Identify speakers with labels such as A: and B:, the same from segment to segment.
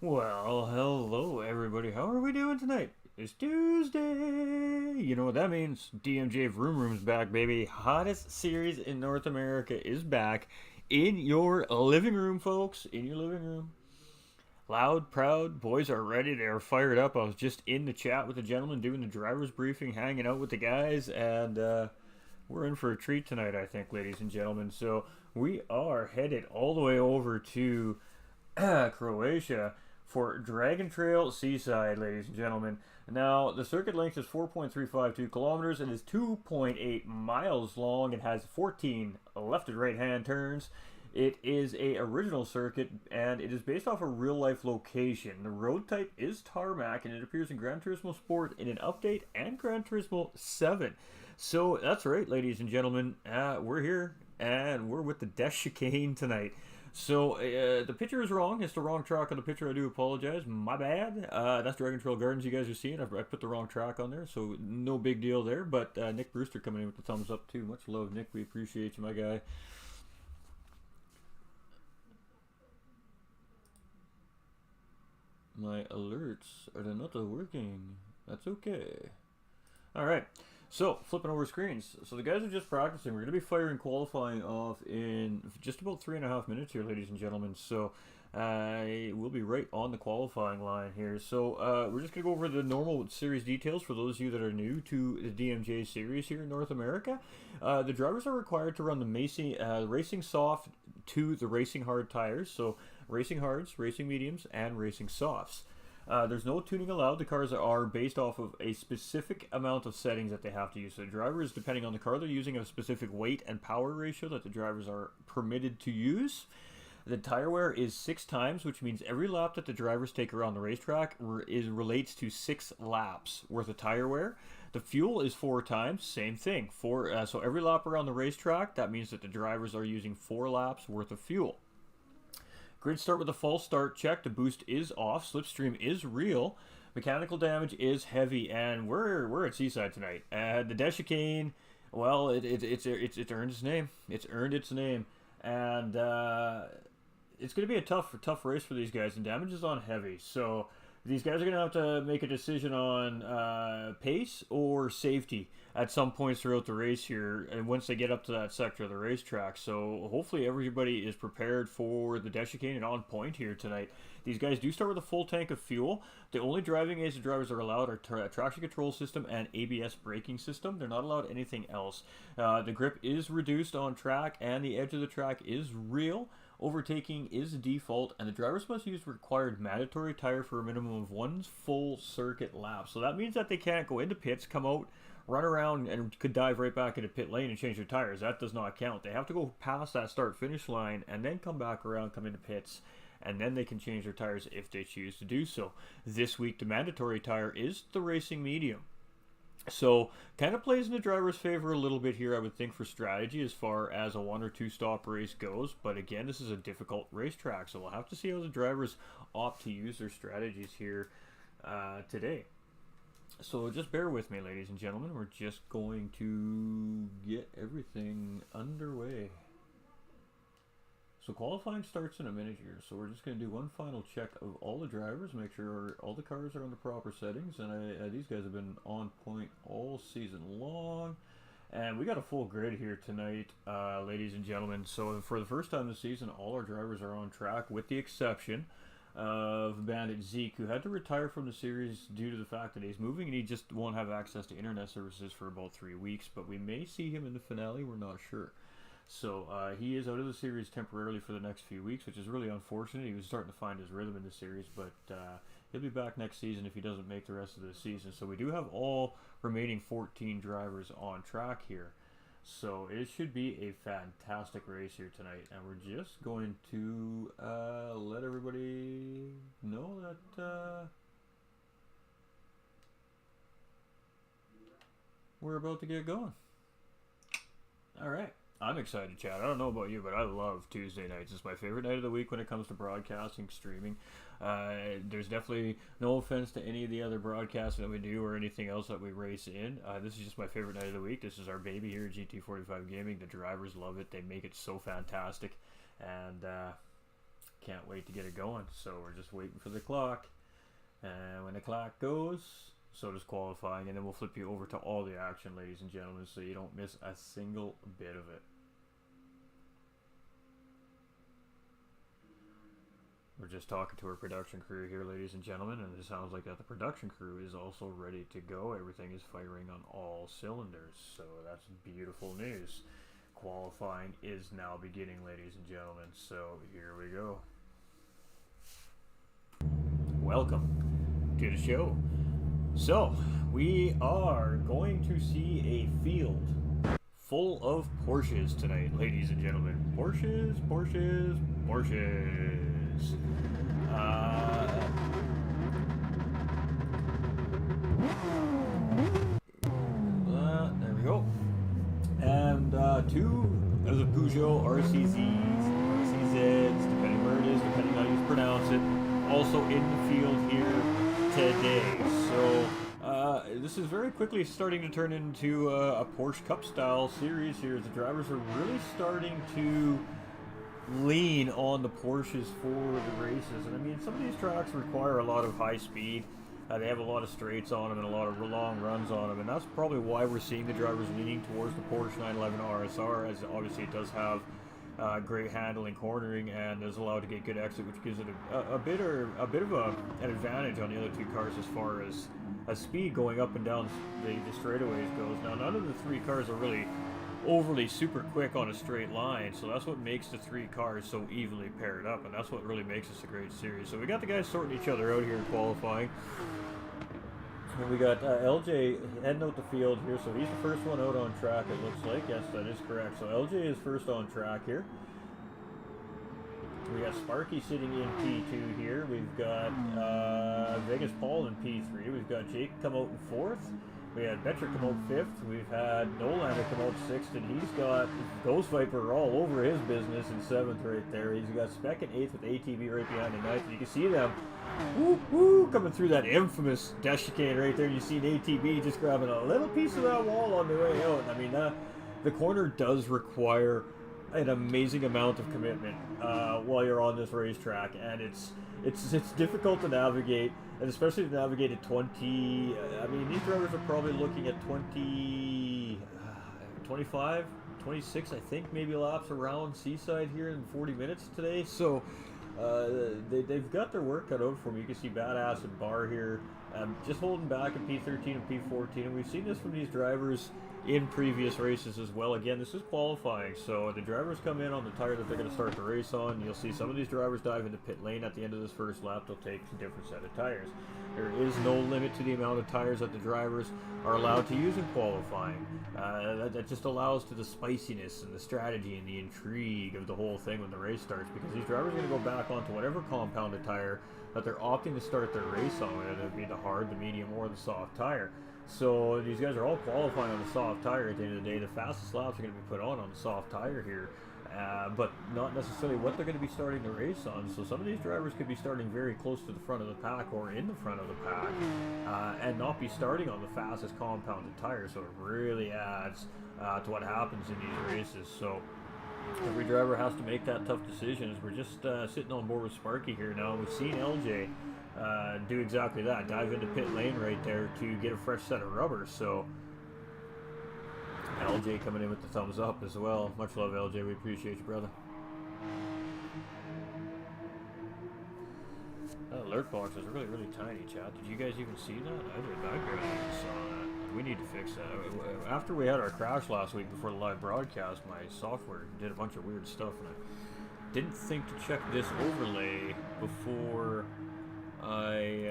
A: Well, hello everybody. How are we doing tonight? It's Tuesday. You know what that means? DMJ Vroom Room's back, baby. Hottest series in North America is back in your living room, folks. In your living room. Loud, proud, boys are ready. They are fired up. I was just in the chat with the gentleman doing the driver's briefing, hanging out with the guys, and we're in for a treat tonight, I think, ladies and gentlemen. So we are headed all the way over to Croatia for Dragon Trail Seaside, ladies and gentlemen. Now, the circuit length is 4.352 kilometers. It is 2.8 miles long. It has 14 left and right hand turns. It is a original circuit, and it is based off a real-life location. The road type is tarmac, and it appears in Gran Turismo Sport in an update and Gran Turismo 7. So, that's right, ladies and gentlemen. We're here, and we're with the Death Chicane tonight. So, the picture is wrong. It's the wrong track on the picture. I do apologize. My bad. That's Dragon Trail Gardens you guys are seeing. I put the wrong track on there, so no big deal there. But Nick Brewster coming in with the thumbs up, too. Much love, Nick. We appreciate you, my guy. My alerts are not working. That's okay. All right. So, flipping over screens. So, the guys are just practicing. We're going to be firing qualifying off in just about 3.5 minutes here, ladies and gentlemen. So, we'll be right on the qualifying line here. So, we're just going to go over the normal series details for those of you that are new to the DMJ series here in North America. The drivers are required to run the Racing Soft to the Racing Hard tires. So, Racing Hards, Racing Mediums, and Racing Softs. There's no tuning allowed. The cars are based off of a specific amount of settings that they have to use. So the drivers, depending on the car they're using, have a specific weight and power ratio that the drivers are permitted to use. The tire wear is 6 times, which means every lap that the drivers take around the racetrack relates to 6 laps worth of tire wear. The fuel is 4 times, same thing. So every lap around the racetrack, that means that the drivers are using 4 laps worth of fuel. Grid start with a false start check. The boost is off. Slipstream is real. Mechanical damage is heavy, and we're at Seaside tonight. The Death Chicane, well, it's earned its name. It's earned its name, and it's going to be a tough race for these guys. And damage is on heavy, so these guys are going to have to make a decision on pace or safety at some points throughout the race here, and once they get up to that sector of the racetrack. So hopefully everybody is prepared for the Death Chicane and on point here tonight. These guys do start with a full tank of fuel. The only driving aids the drivers are allowed are traction control system and ABS braking system. They're not allowed anything else. The grip is reduced on track, and the edge of the track is real. Overtaking is default, and the drivers must use required mandatory tire for a minimum of 1 full circuit lap. So that means that they can't go into pits, come out, run around, and could dive right back into pit lane and change their tires. That does not count. They have to go past that start-finish line and then come back around, come into pits, and then they can change their tires if they choose to do so. This week, the mandatory tire is the Racing Medium. So, kind of plays in the driver's favor a little bit here, I would think, for strategy as far as a 1 or 2 stop race goes. But again, this is a difficult racetrack, so we'll have to see how the drivers opt to use their strategies here today. So just bear with me, ladies and gentlemen. We're just going to get everything underway. So qualifying starts in a minute here. So we're just going to do one final check of all the drivers, make sure all the cars are on the proper settings. And these guys have been on point all season long. And we got a full grid here tonight, ladies and gentlemen. So for the first time this season, all our drivers are on track, with the exception of Bandit Zeke, who had to retire from the series due to the fact that he's moving and he just won't have access to internet services for about 3 weeks. But we may see him in the finale, we're not sure. So he is out of the series temporarily for the next few weeks, which is really unfortunate. He was starting to find his rhythm in the series, but he'll be back next season if he doesn't make the rest of the season. So we do have all remaining 14 drivers on track here. So it should be a fantastic race here tonight, and we're just going to let everybody know that we're about to get going. All right. I'm excited, Chad. I don't know about you, but I love Tuesday nights. It's my favorite night of the week when it comes to broadcasting, streaming. There's definitely no offense to any of the other broadcasts that we do or anything else that we race in. This is just my favorite night of the week. This is our baby here at GT45 Gaming. The drivers love it. They make it so fantastic. And can't wait to get it going. So we're just waiting for the clock. And when the clock goes, so does qualifying. And then we'll flip you over to all the action, ladies and gentlemen, so you don't miss a single bit of it. We're just talking to our production crew here, ladies and gentlemen, and it sounds like that the production crew is also ready to go. Everything is firing on all cylinders, so that's beautiful news. Qualifying is now beginning, ladies and gentlemen, so here we go. Welcome to the show. So, we are going to see a field full of Porsches tonight, ladies and gentlemen. Porsches, Porsches, Porsches. There we go. And two of the Peugeot RCZs, depending where it is, depending how you pronounce it, also in the field here today. So this is very quickly starting to turn into a Porsche Cup style series here, as the drivers are really starting to lean on the Porsches for the races. And I mean, some of these tracks require a lot of high speed. They have a lot of straights on them and a lot of long runs on them, and that's probably why we're seeing the drivers leaning towards the Porsche 911 RSR, as obviously it does have great handling, cornering, and is allowed to get good exit, which gives it a bit of an advantage on the other two cars as far as speed going up and down the straightaways goes. Now, none of the three cars are really overly super quick on a straight line, so that's what makes the three cars so evenly paired up, and that's what really makes this a great series. So we got the guys sorting each other out here in qualifying. And we got LJ heading out the field here, so he's the first one out on track, it looks like. Yes, that is correct. So LJ is first on track here. We got Sparky sitting in P2 here. We've got Vegas Paul in P3. We've got Jake come out in fourth. We had Betcher come out fifth. We've had Nolander come out sixth, and he's got Ghost Viper all over his business in seventh right there. He's got Spec in eighth with ATV right behind in ninth. And you can see them coming through that infamous dash chicane right there. You see an ATV just grabbing a little piece of that wall on the way out. I mean, the corner does require an amazing amount of commitment while you're on this racetrack, and it's difficult to navigate, and especially to navigate at 20. I mean, these drivers are probably looking at 25, 26, I think, maybe laps around Seaside here in 40 minutes today. So they've got their work cut out for them. You can see Badass and Barr here just holding back at P13 and P14, and we've seen this from these drivers in previous races as well. Again, this is qualifying, so the drivers come in on the tire that they're going to start the race on. You'll see some of these drivers dive into pit lane at the end of this first lap. They'll take a different set of tires. There is no limit to the amount of tires that the drivers are allowed to use in qualifying. That just allows to the spiciness and the strategy and the intrigue of the whole thing when the race starts, because these drivers are going to go back onto whatever compounded tire that they're opting to start their race on, whether it be the hard, the medium, or the soft tire. So these guys are all qualifying on the soft tire at the end of the day. The fastest laps are going to be put on the soft tire here. but not necessarily what they're going to be starting the race on. So some of these drivers could be starting very close to the front of the pack or in the front of the pack, and not be starting on the fastest compounded tire. So it really adds to what happens in these races. So every driver has to make that tough decision. As we're just sitting on board with Sparky here now. We've seen LJ do exactly that, dive into pit lane right there to get a fresh set of rubber. So LJ coming in with the thumbs up as well. Much love, LJ. We appreciate you, brother. That alert box is really, really tiny, chat. Did you guys even see that? I did. I barely even saw that. We need to fix that. After we had our crash last week before the live broadcast, my software did a bunch of weird stuff, and I didn't think to check this overlay before I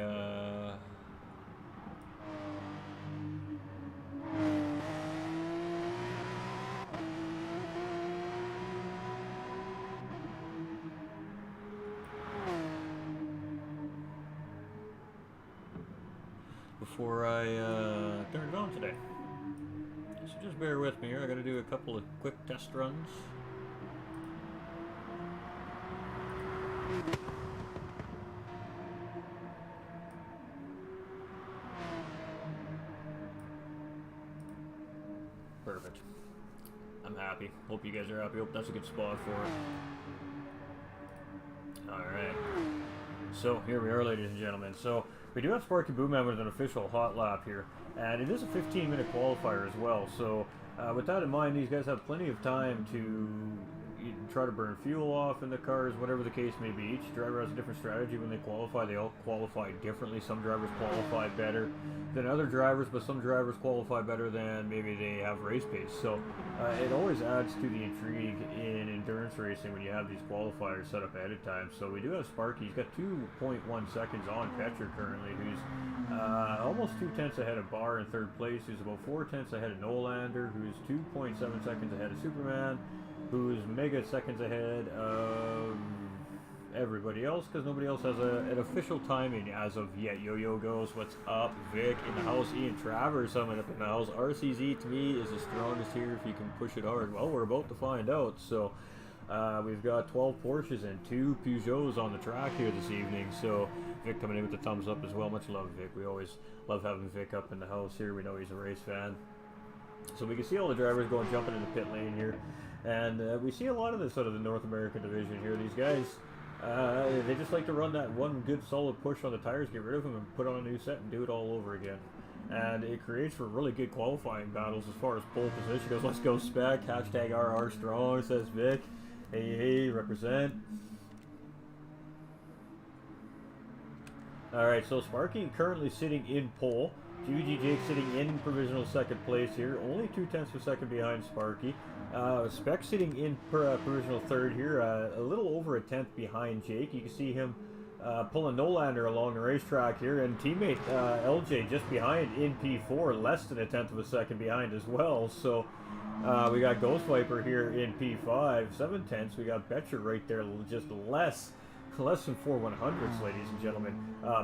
A: turned it on today. So just bear with me here. I got to do a couple of quick test runs. Perfect. I'm happy. Hope you guys are happy. Hope that's a good spot for it. Alright. So here we are, ladies and gentlemen. So we do have Sparky Boomman with an official hot lap here, and it is a 15-minute qualifier as well. So with that in mind, these guys have plenty of time to try to burn fuel off in the cars, whatever the case may be. Each driver has a different strategy when they qualify. They all qualify differently. Some drivers qualify better than other drivers, but some drivers qualify better than maybe they have race pace. So it always adds to the intrigue in endurance racing when you have these qualifiers set up ahead of time. So we do have Sparky. He's got 2.1 seconds on Petcher currently, who's almost 2/10 ahead of Barr in third place, who's about 4/10 ahead of Nolander, who's 2.7 seconds ahead of Superman, who's mega seconds ahead of everybody else, because nobody else has an official timing as of yet. Yo-Yo goes, what's up? Vic in the house. Ian Travers coming up in the house. RCZ to me is the strongest here if you can push it hard. Well, we're about to find out. So we've got 12 Porsches and 2 Peugeots on the track here this evening. So Vic coming in with the thumbs up as well. Much love, Vic. We always love having Vic up in the house here. We know he's a race fan. So we can see all the drivers jumping into pit lane here. And we see a lot of this out of the North American division here. These guys, they just like to run that one good solid push on the tires, get rid of them, and put on a new set and do it all over again. And it creates for really good qualifying battles as far as pole position goes. Let's go Spec, hashtag RR strong, says Vic. Hey, hey, represent. Alright, so Sparky currently sitting in pole. GVG Jake sitting in provisional second place here, only 2/10 of a second behind Sparky. Spec sitting in provisional third here, a little over a tenth behind Jake. You can see him pulling Nolander along the racetrack here, and teammate LJ just behind in P4, less than a tenth of a second behind as well. So we got Ghost Viper here in P5, 7/10. We got Betcher right there, just less than 4/100ths, ladies and gentlemen,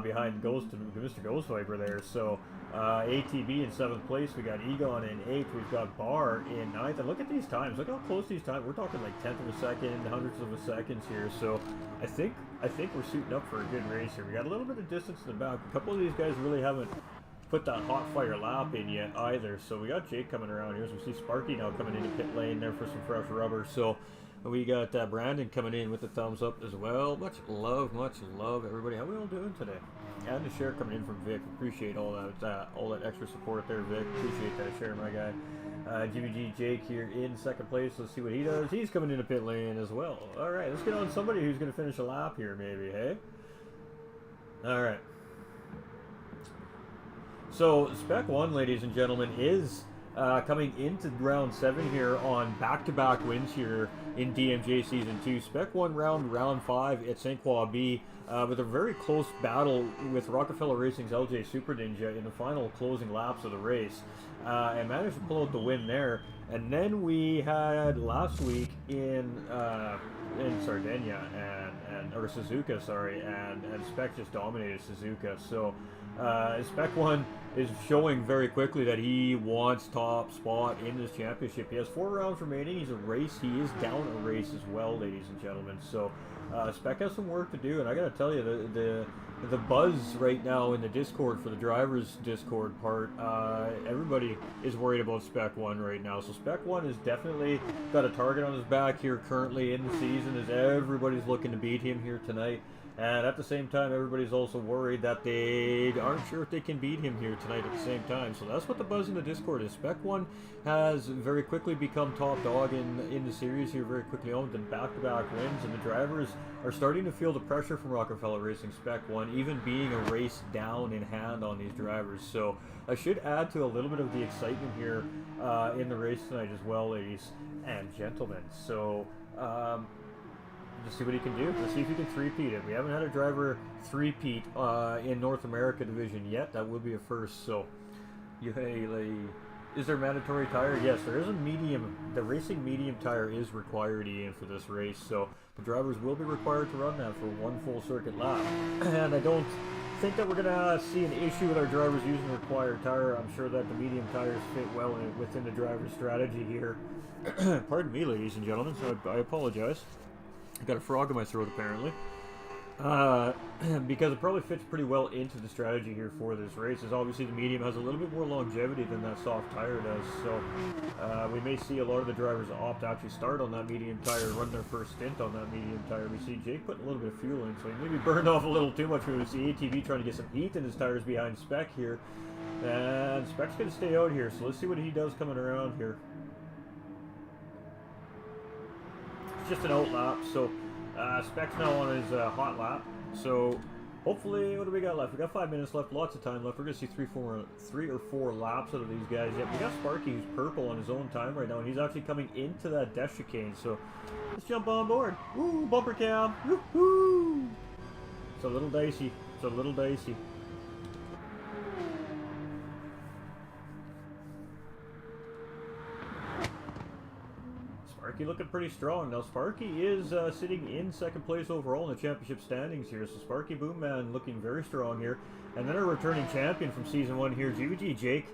A: behind Mr. Ghost Viper there. So ATB in 7th place. We got Egon in 8th. We've got Barr in 9th. And look at these times. Look how close these times. We're talking like 10th of a second, hundredths of a seconds here. So I think we're suiting up for a good race here. We got a little bit of distance in the back. A couple of these guys really haven't put that hot fire lap in yet either. So we got Jake coming around here. So we see Sparky now coming into pit lane there for some fresh rubber. So we got Brandon coming in with the thumbs up as well. Much love, everybody. How we all doing today? And the share coming in from Vic. Appreciate all that extra support there, Vic. Appreciate that share, my guy. GVG Jake here in second place. Let's see what he does. He's coming into pit lane as well. All right, let's get on somebody who's going to finish a lap here, maybe. Hey. All right. So Spec 1, ladies and gentlemen, is coming into round 7 here on back-to-back wins here in DMJ Season 2. Spec 1 round 5 at St. Croix B with a very close battle with Rockefeller Racing's LJ Super Ninja in the final closing laps of the race, and managed to pull out the win there. And then we had last week in Sardinia or Suzuka, sorry, and Spec just dominated Suzuka. So Spec 1 is showing very quickly that he wants top spot in this championship. He has 4 rounds remaining. He's a race. He is down a race as well, ladies and gentlemen. So Spec has some work to do, and I gotta tell you, the buzz right now in the Discord for the drivers Discord part, everybody is worried about Spec 1 right now. So Spec 1 has definitely got a target on his back here currently in the season, as everybody's looking to beat him here tonight. And at the same time, everybody's also worried that they aren't sure if they can beat him here tonight at the same time. So that's what the buzz in the Discord is. Spec 1 has very quickly become top dog in the series here, very quickly owned in back-to-back wins. And the drivers are starting to feel the pressure from Rockefeller Racing Spec 1, even being a race down in hand on these drivers. So I should add to a little bit of the excitement here in the race tonight as well, ladies and gentlemen. So just see what he can do. Let's see if he can three-peat it. We haven't had a driver three-peat in North America division yet. That will be a first. So, is there mandatory tire? Yes, there is a medium. The racing medium tire is required, Ian, for this race. So the drivers will be required to run that for 1 full circuit lap. And I don't think that we're going to see an issue with our drivers using the required tire. I'm sure that the medium tires fit well within the driver's strategy here. Pardon me, ladies and gentlemen. So I apologize. I got a frog in my throat, apparently. Because it probably fits pretty well into the strategy here for this race, as obviously the medium has a little bit more longevity than that soft tire does. So we may see a lot of the drivers opt to actually start on that medium tire, run their first stint on that medium tire. We see Jake putting a little bit of fuel in, so he maybe burned off a little too much. We see ATV trying to get some heat in his tires behind Spec here. And Spec's going to stay out here, so let's see what he does coming around here. Just an out lap, so Spec's now on his hot lap. So hopefully, what do we got left? We got 5 minutes left, lots of time left. We're gonna see three or four laps out of these guys. Yep, we got Sparky, who's purple on his own time right now, and he's actually coming into that death chicane. So let's jump on board. Ooh, bumper cam. Woohoo! It's a little dicey. It's a little dicey. Sparky looking pretty strong. Now Sparky is sitting in second place overall in the championship standings here. So Sparky Boomman looking very strong here. And then our returning champion from season 1 here, GVG Jake,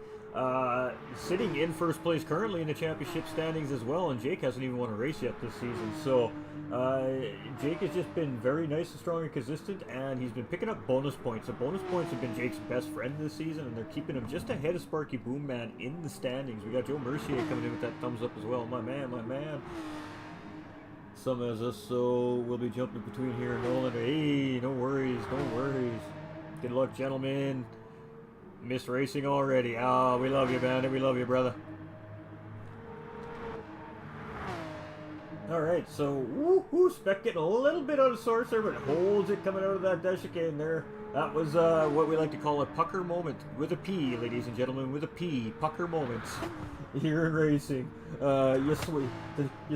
A: sitting in first place currently in the championship standings as well. And Jake hasn't even won a race yet this season. So Jake has just been very nice and strong and consistent, and he's been picking up bonus points. So bonus points have been Jake's best friend this season, and they're keeping him just ahead of Sparky Boomman in the standings. We got Joe Mercier coming in with that thumbs up as well. My man, my man. Some as us, so we'll be jumping between here and Nolan. Hey, no worries, no worries. Good luck, gentlemen. Missed racing already. Ah, we love you, Bandit. We love you, brother. Alright, so woohoo, Spec getting a little bit out of sorts there, but holds it coming out of that dash chicane there. That was what we like to call a pucker moment, with a P, ladies and gentlemen, with a P, pucker moments here in racing. You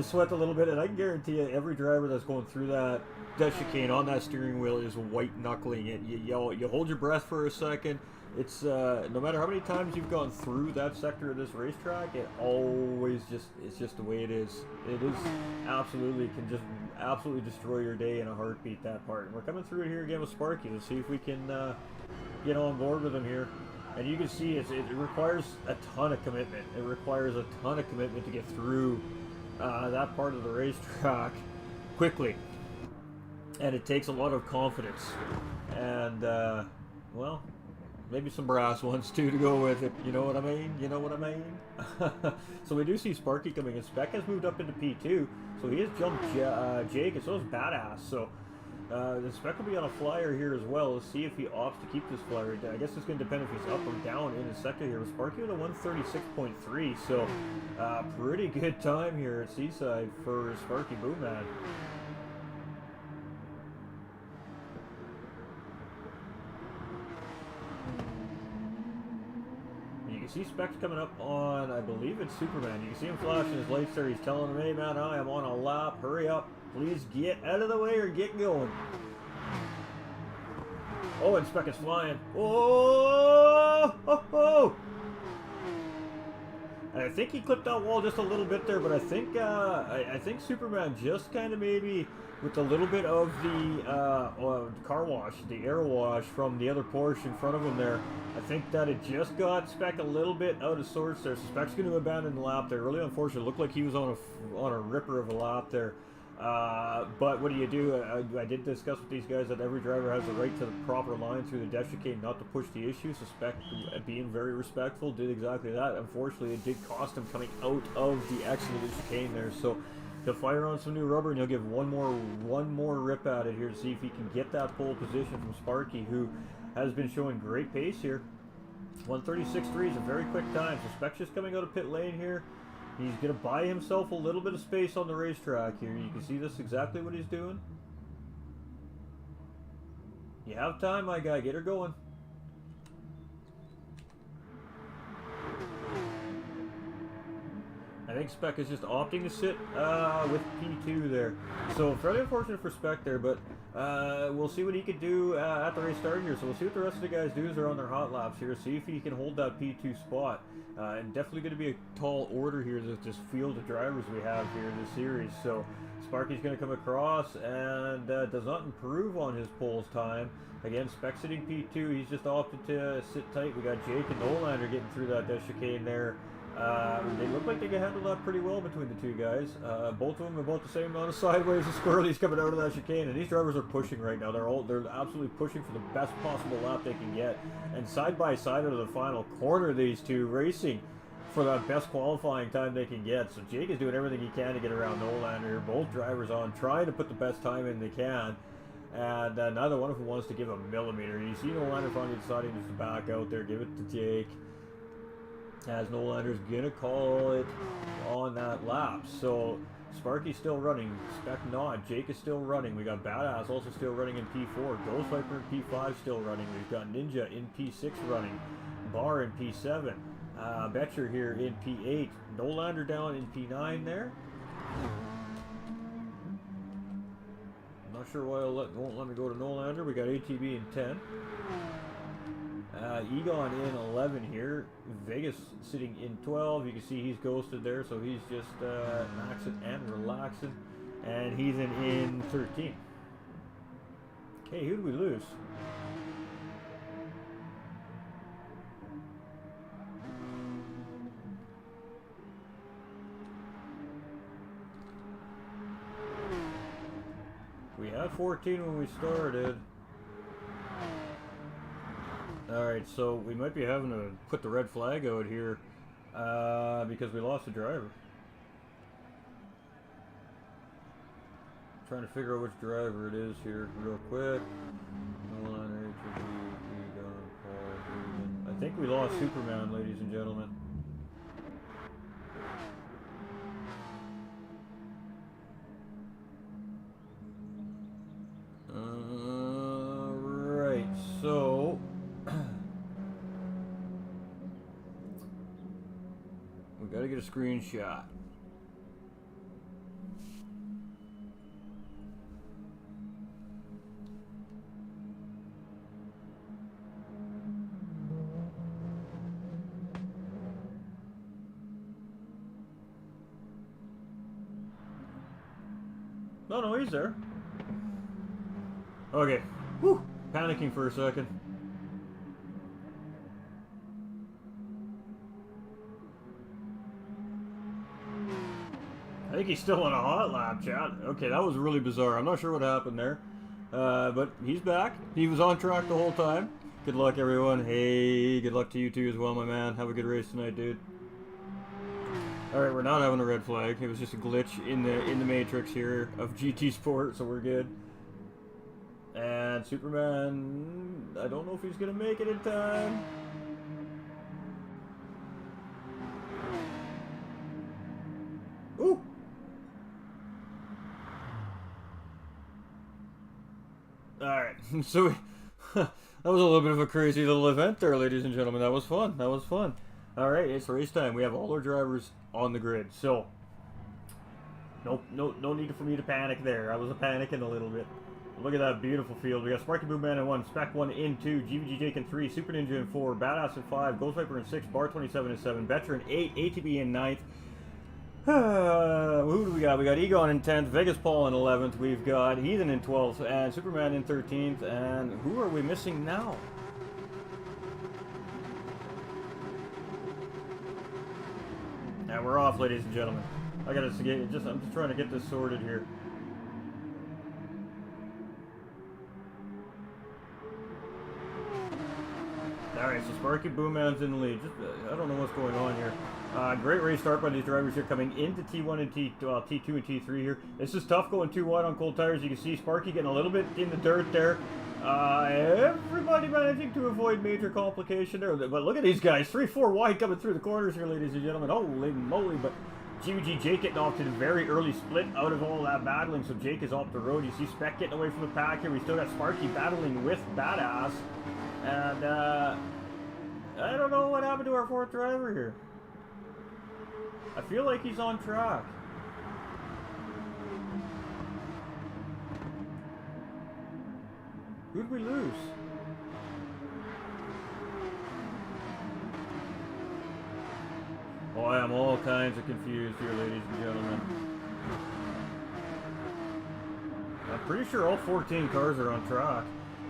A: sweat a little bit, and I can guarantee you every driver that's going through that dash chicane on that steering wheel is white knuckling it. You hold your breath for a second. It's no matter how many times you've gone through that sector of this racetrack, it always it's just the way it is. It is absolutely destroy your day in a heartbeat, that part. And we're coming through it here again with Sparky. Let's see if we can get on board with him here. And you can see it requires a ton of commitment. It requires a ton of commitment to get through that part of the racetrack quickly. And it takes a lot of confidence. And well, maybe some brass ones too to go with it. You know what I mean? You know what I mean? So we do see Sparky coming in. Spec has moved up into P2. So he has jumped Jake, and so is Badass. So the Spec will be on a flyer here as well. Let's see if he opts to keep this flyer. I guess it's going to depend if he's up or down in his sector here. Sparky with a 136.3. So pretty good time here at Seaside for Sparky Boomman. See Spec's coming up on, I believe it's Superman. You can see him flashing his lights there. He's telling him, hey man, I am on a lap. Hurry up. Please get out of the way or get going. Oh, and Spec is flying. Oh, ho, ho. I think he clipped that wall just a little bit there, but I think Superman just kind of maybe with a little bit of the car wash, the air wash from the other Porsche in front of him there. I think that it just got Spec a little bit out of sorts there. So Spec's going to abandon the lap there. Really unfortunate. It looked like he was on a ripper of a lap there. But what do? I did discuss with these guys that every driver has the right to the proper line through the death chicane, not to push the issue. So Spec, being very respectful, did exactly that. Unfortunately, it did cost him coming out of the exit of the chicane there. So he'll fire on some new rubber and he'll give one more rip at it here to see if he can get that pole position from Sparky, who has been showing great pace here. 1:36.3 is a very quick time. So Spec's just coming out of pit lane here. He's going to buy himself a little bit of space on the racetrack here. You can see this exactly what he's doing. You have time, my guy. Get her going. I think Spec is just opting to sit with P2 there. So fairly unfortunate for Spec there, but we'll see what he could do at the race start here. So we'll see what the rest of the guys do as they're on their hot laps here. See if he can hold that P2 spot. And definitely going to be a tall order here, this field of drivers we have here in this series. So Sparky's going to come across and does not improve on his poles time. Again, Spec sitting P2. He's just opted to sit tight. We got Jake and Nolander getting through that chicane there. They look like they can handle that pretty well between the two guys. Both of them about the same amount of sideways as Squirrely's coming out of that chicane, and these drivers are pushing right now. They're absolutely pushing for the best possible lap they can get, and side by side out of the final corner, these two racing for the best qualifying time they can get. So Jake is doing everything he can to get around Nolander. Both drivers on trying to put the best time in they can. And neither one of them wants to give a millimeter. You see Nolander finally deciding just to back out there, give it to Jake, as Nolander's gonna call it on that lap. So Sparky's still running, Spec not, Jake is still running. We got Badass also still running in P4, Ghost Viper in P5 still running. We've got Ninja in P6 running, Bar in P7, Betcher here in P8, Nolander down in P9 there. I'm not sure why it won't let me go to Nolander. We got ATB in 10. Egon in 11 here. Vegas sitting in 12. You can see he's ghosted there, so he's just maxing and relaxing. And he's in 13. Okay, who did we lose? We had 14 when we started. Alright, so we might be having to put the red flag out here because we lost the driver. Trying to figure out which driver it is here real quick. I think we lost Superman, ladies and gentlemen. Right, so we gotta get a screenshot. No, he's there. Okay. Whew. Panicking for a second. I think he's still on a hot lap, chat. Okay, that was really bizarre. I'm not sure what happened there. But he's back. He was on track the whole time. Good luck, everyone. Hey, good luck to you too as well, my man. Have a good race tonight, dude. Alright, we're not having a red flag. It was just a glitch in the matrix here of GT Sport, so we're good. And Superman, I don't know if he's gonna make it in time. Ooh! Alright, so that was a little bit of a crazy little event there, ladies and gentlemen. That was fun. That was fun. Alright, it's race time. We have all our drivers on the grid, so no need for me to panic there. I was panicking a little bit. Look at that beautiful field. We got Sparky Boomman in 1, Spec 1 in 2, GVG Jake in 3, Super Ninja in 4, Badass in 5, Ghost Viper in 6, Bar 27 in 7, Betcher in 8, ATB in 9th. Who do we got? We got Egon in 10th, Vegas Paul in 11th, we've got Heathen in 12th, and Superman in 13th, and who are we missing now? And we're off, ladies and gentlemen. I gotta get, I'm just trying to get this sorted here. Alright, so Sparky Boomman's in the lead. I don't know what's going on here. Great race start by these drivers here coming into T1 and T2 and T3 here. This is tough going too wide on cold tires. You can see Sparky getting a little bit in the dirt there. Everybody managing to avoid major complication there. But look at these guys. 3-4 wide coming through the corners here, ladies and gentlemen. Holy moly. But GVG Jake getting off to the very early split out of all that battling. So Jake is off the road. You see Spec getting away from the pack here. We still got Sparky battling with Badass. And, I don't know what happened to our fourth driver here. I feel like he's on track. Who'd we lose? Oh, I am all kinds of confused here, ladies and gentlemen. I'm pretty sure all 14 cars are on track.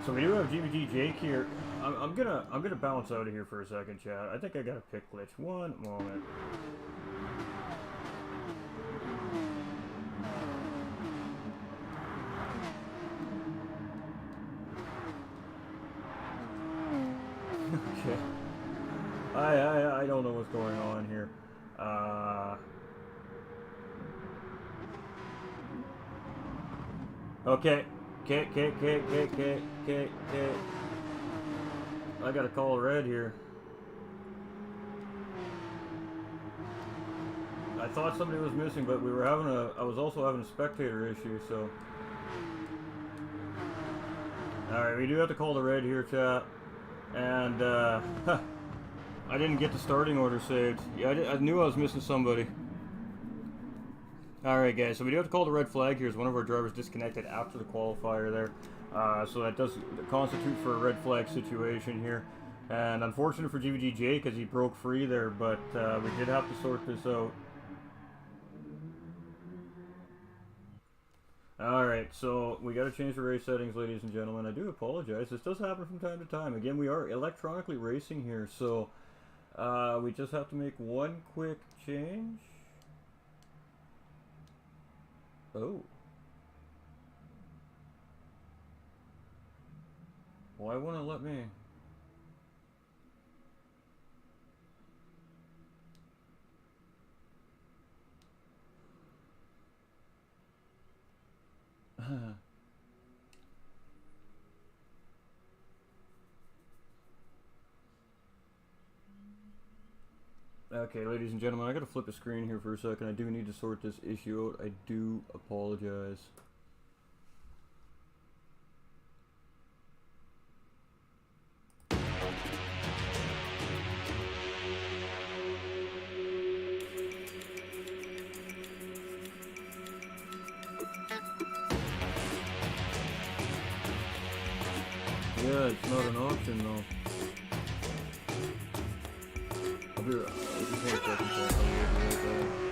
A: So we do have GVG Jake here. I'm gonna bounce out of here for a second, chat. I think I got a pick glitch. One moment. Okay. I don't know what's going on here. Okay. Okay. I got a call red here. I thought somebody was missing, but we were having I was also having a spectator issue, so. Alright, we do have to call the red here, chat. And, I didn't get the starting order saved. Yeah, I knew I was missing somebody. Alright guys, so we do have to call the red flag here as one of our drivers disconnected after the qualifier there. So that does constitute for a red flag situation here. And unfortunate for GVGJ because he broke free there, but we did have to sort this out. Alright, so we got to change the race settings, ladies and gentlemen. I do apologize. This does happen from time to time. Again, we are electronically racing here, so we just have to make one quick change. Oh. Why won't it let me? Okay, ladies and gentlemen, I gotta flip the screen here for a second. I do need to sort this issue out. I do apologize. Yeah, it's not an option though. I'll be right. Just 1 second, so I'll be right back.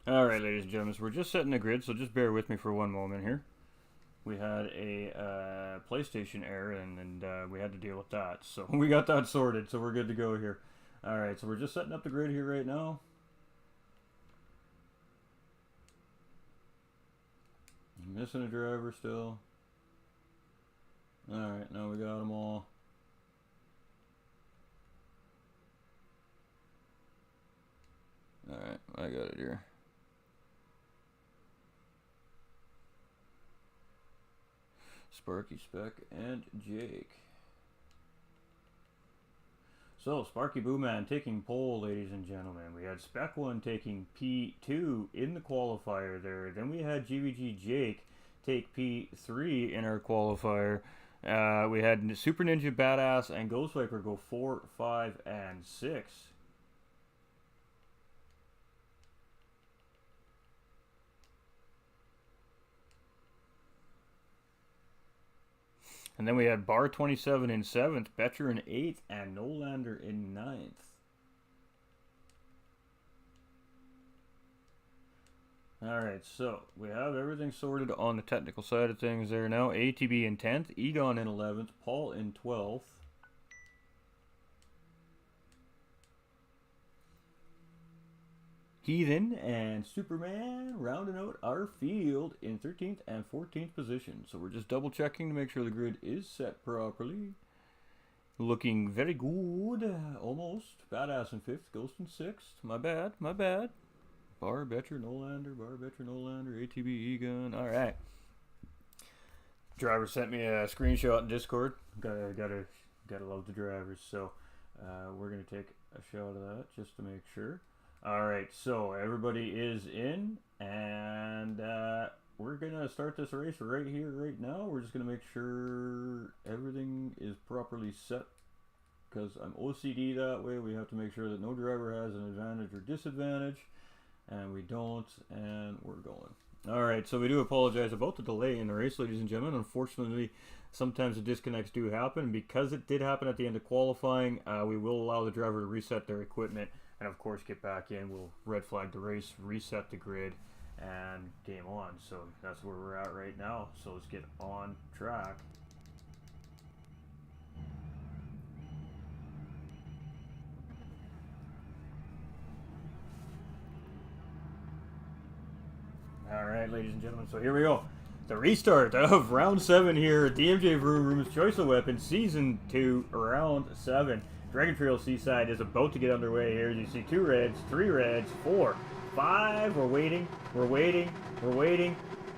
A: Alright, ladies and gentlemen, so we're just setting the grid, so just bear with me for one moment here. We had a PlayStation error, and we had to deal with that. So we got that sorted, so we're good to go here. Alright, so we're just setting up the grid here right now. Missing a driver still. Alright, now we got them all. Alright, I got it here. Sparky, Spec, and Jake. So, Sparky Booman taking pole, ladies and gentlemen. We had Spec 1 taking P2 in the qualifier there. Then we had GVG Jake take P3 in our qualifier. We had Super Ninja Badass and Ghost Viper go 4, 5, and 6. And then we had Bar 27 in 7th, Betcher in 8th, and Nolander in 9th. Alright, so we have everything sorted on the technical side of things there now. ATB in 10th, Egon in 11th, Paul in 12th. Heathen and Superman rounding out our field in 13th and 14th position. So we're just double checking to make sure the grid is set properly. Looking very good. Almost. Badass in 5th, Ghost in 6th. My bad, my bad. Bar, Betcher, Nolander, ATB, Egon. Alright. Driver sent me a screenshot in Discord. Gotta love the drivers. So we're gonna take a shot of that just to make sure. Alright, so everybody is in, and we're going to start this race right here, right now. We're just going to make sure everything is properly set, because I'm OCD that way. We have to make sure that no driver has an advantage or disadvantage, and we don't, and we're going. Alright, so we do apologize about the delay in the race, ladies and gentlemen. Unfortunately, sometimes the disconnects do happen. Because it did happen at the end of qualifying, we will allow the driver to reset their equipment. And of course get back in, we'll red flag the race, reset the grid, and game on. So that's where we're at right now. So let's get on track. Alright, ladies and gentlemen, so here we go. The restart of round 7 here at DMJ Vroom Room's Choice of Weapons, Season 2, round 7. Dragon Trail Seaside is about to get underway here. As you see, 2 reds, 3 reds, 4, 5. We're waiting.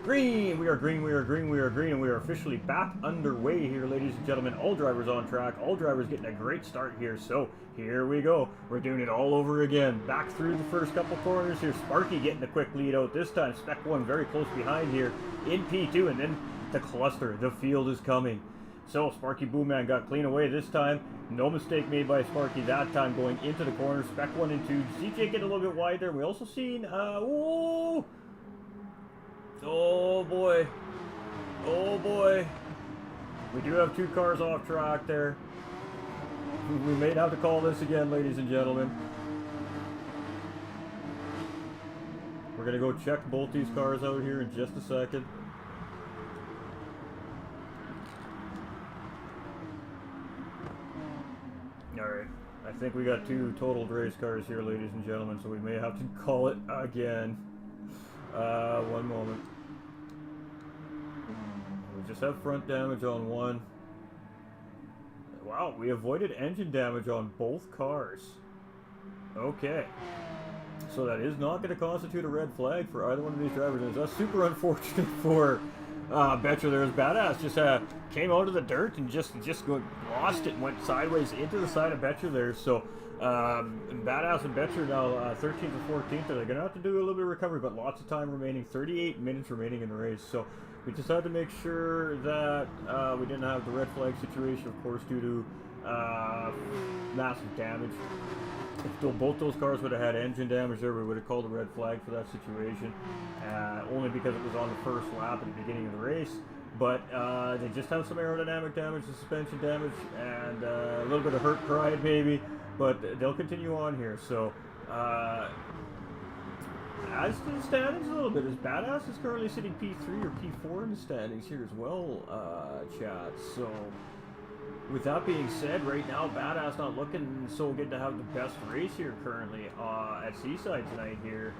A: Green! We are green, and we are officially back underway here, ladies and gentlemen. All drivers on track. All drivers getting a great start here. So, here we go. We're doing it all over again. Back through the first couple corners here. Sparky getting a quick lead out this time. Spec 1 very close behind here in P2, and then the cluster. The field is coming. So, Sparky Boomman got clean away this time. No mistake made by Sparky that time going into the corner. Spec 1 and 2. CJ getting a little bit wide there. We also seen, oh boy. Oh boy. We do have 2 cars off track there. We may have to call this again, ladies and gentlemen. We're going to go check both these cars out here in just a second. Alright, I think we got 2 totaled race cars here, ladies and gentlemen, so we may have to call it again. One moment. We just have front damage on 1. Wow, we avoided engine damage on both cars. Okay. So that is not going to constitute a red flag for either one of these drivers. And that's super unfortunate for Betcher. There's Badass just came out of the dirt and just lost it and went sideways into the side of Betcher there. So Badass and Betcher now 13th and 14th. They're going to have to do a little bit of recovery, but lots of time remaining. 38 minutes remaining in the race. So We just had to make sure that we didn't have the red flag situation, of course, due to massive damage. If both those cars would have had engine damage there, we would have called a red flag for that situation, only because it was on the first lap at the beginning of the race. But they just have some aerodynamic damage, the suspension damage, and a little bit of hurt pride maybe, but they'll continue on here. So as to the standings a little bit, as Badass is currently sitting P3 or P4 in the standings here as well, chat. So with that being said, right now Badass not looking so good to have the best race here currently at Seaside tonight here.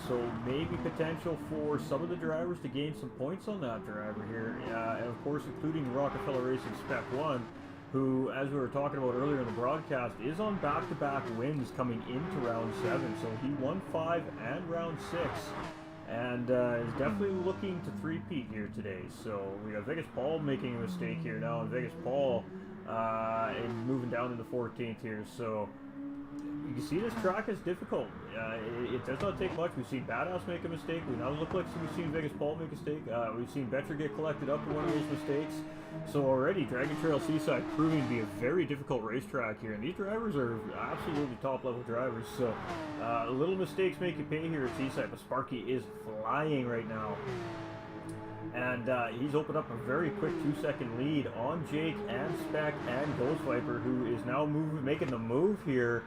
A: So maybe potential for some of the drivers to gain some points on that driver here, and of course including Rockefeller Racing Spec 1, who, as we were talking about earlier in the broadcast, is on back-to-back wins coming into round 7. So he won 5 and round 6, and is definitely looking to three-peat here today. So we got Vegas Paul making a mistake here now, and Vegas Paul and moving down into 14th here. So you can see this track is difficult. It does not take much. We've seen Badass make a mistake. We now look like we've seen Vegas Paul make a mistake. We've seen Betcher get collected up for one of those mistakes. So already, Dragon Trail Seaside proving to be a very difficult racetrack here. And these drivers are absolutely top-level drivers. So little mistakes make you pay here at Seaside. But Sparky is flying right now. And he's opened up a very quick 2-second lead on Jake and Spec and Ghost Viper, who is now making the move here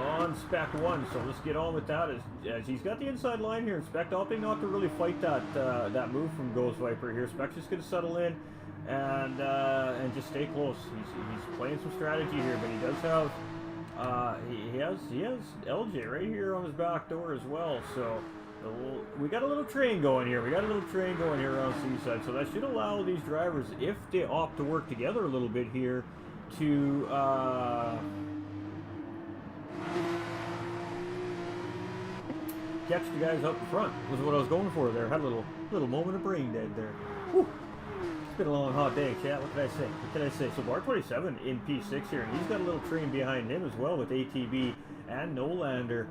A: on Spec 1. So let's get on with that as he's got the inside line here, and Spec opting not to really fight that move from Ghost Viper here. Spec's just going to settle in and just stay close. He's playing some strategy here, but he does have he has LJ right here on his back door as well. So we got a little train going here. We got a little train going here around Seaside. So that should allow these drivers, if they opt to work together a little bit here, to catch the guys up front. Was what I was going for there. Had a little moment of brain dead there. Whew. It's been a long, hot day, chat. What can I say? What can I say? So Bar27 in P6 here, and he's got a little train behind him as well with ATB and Nolander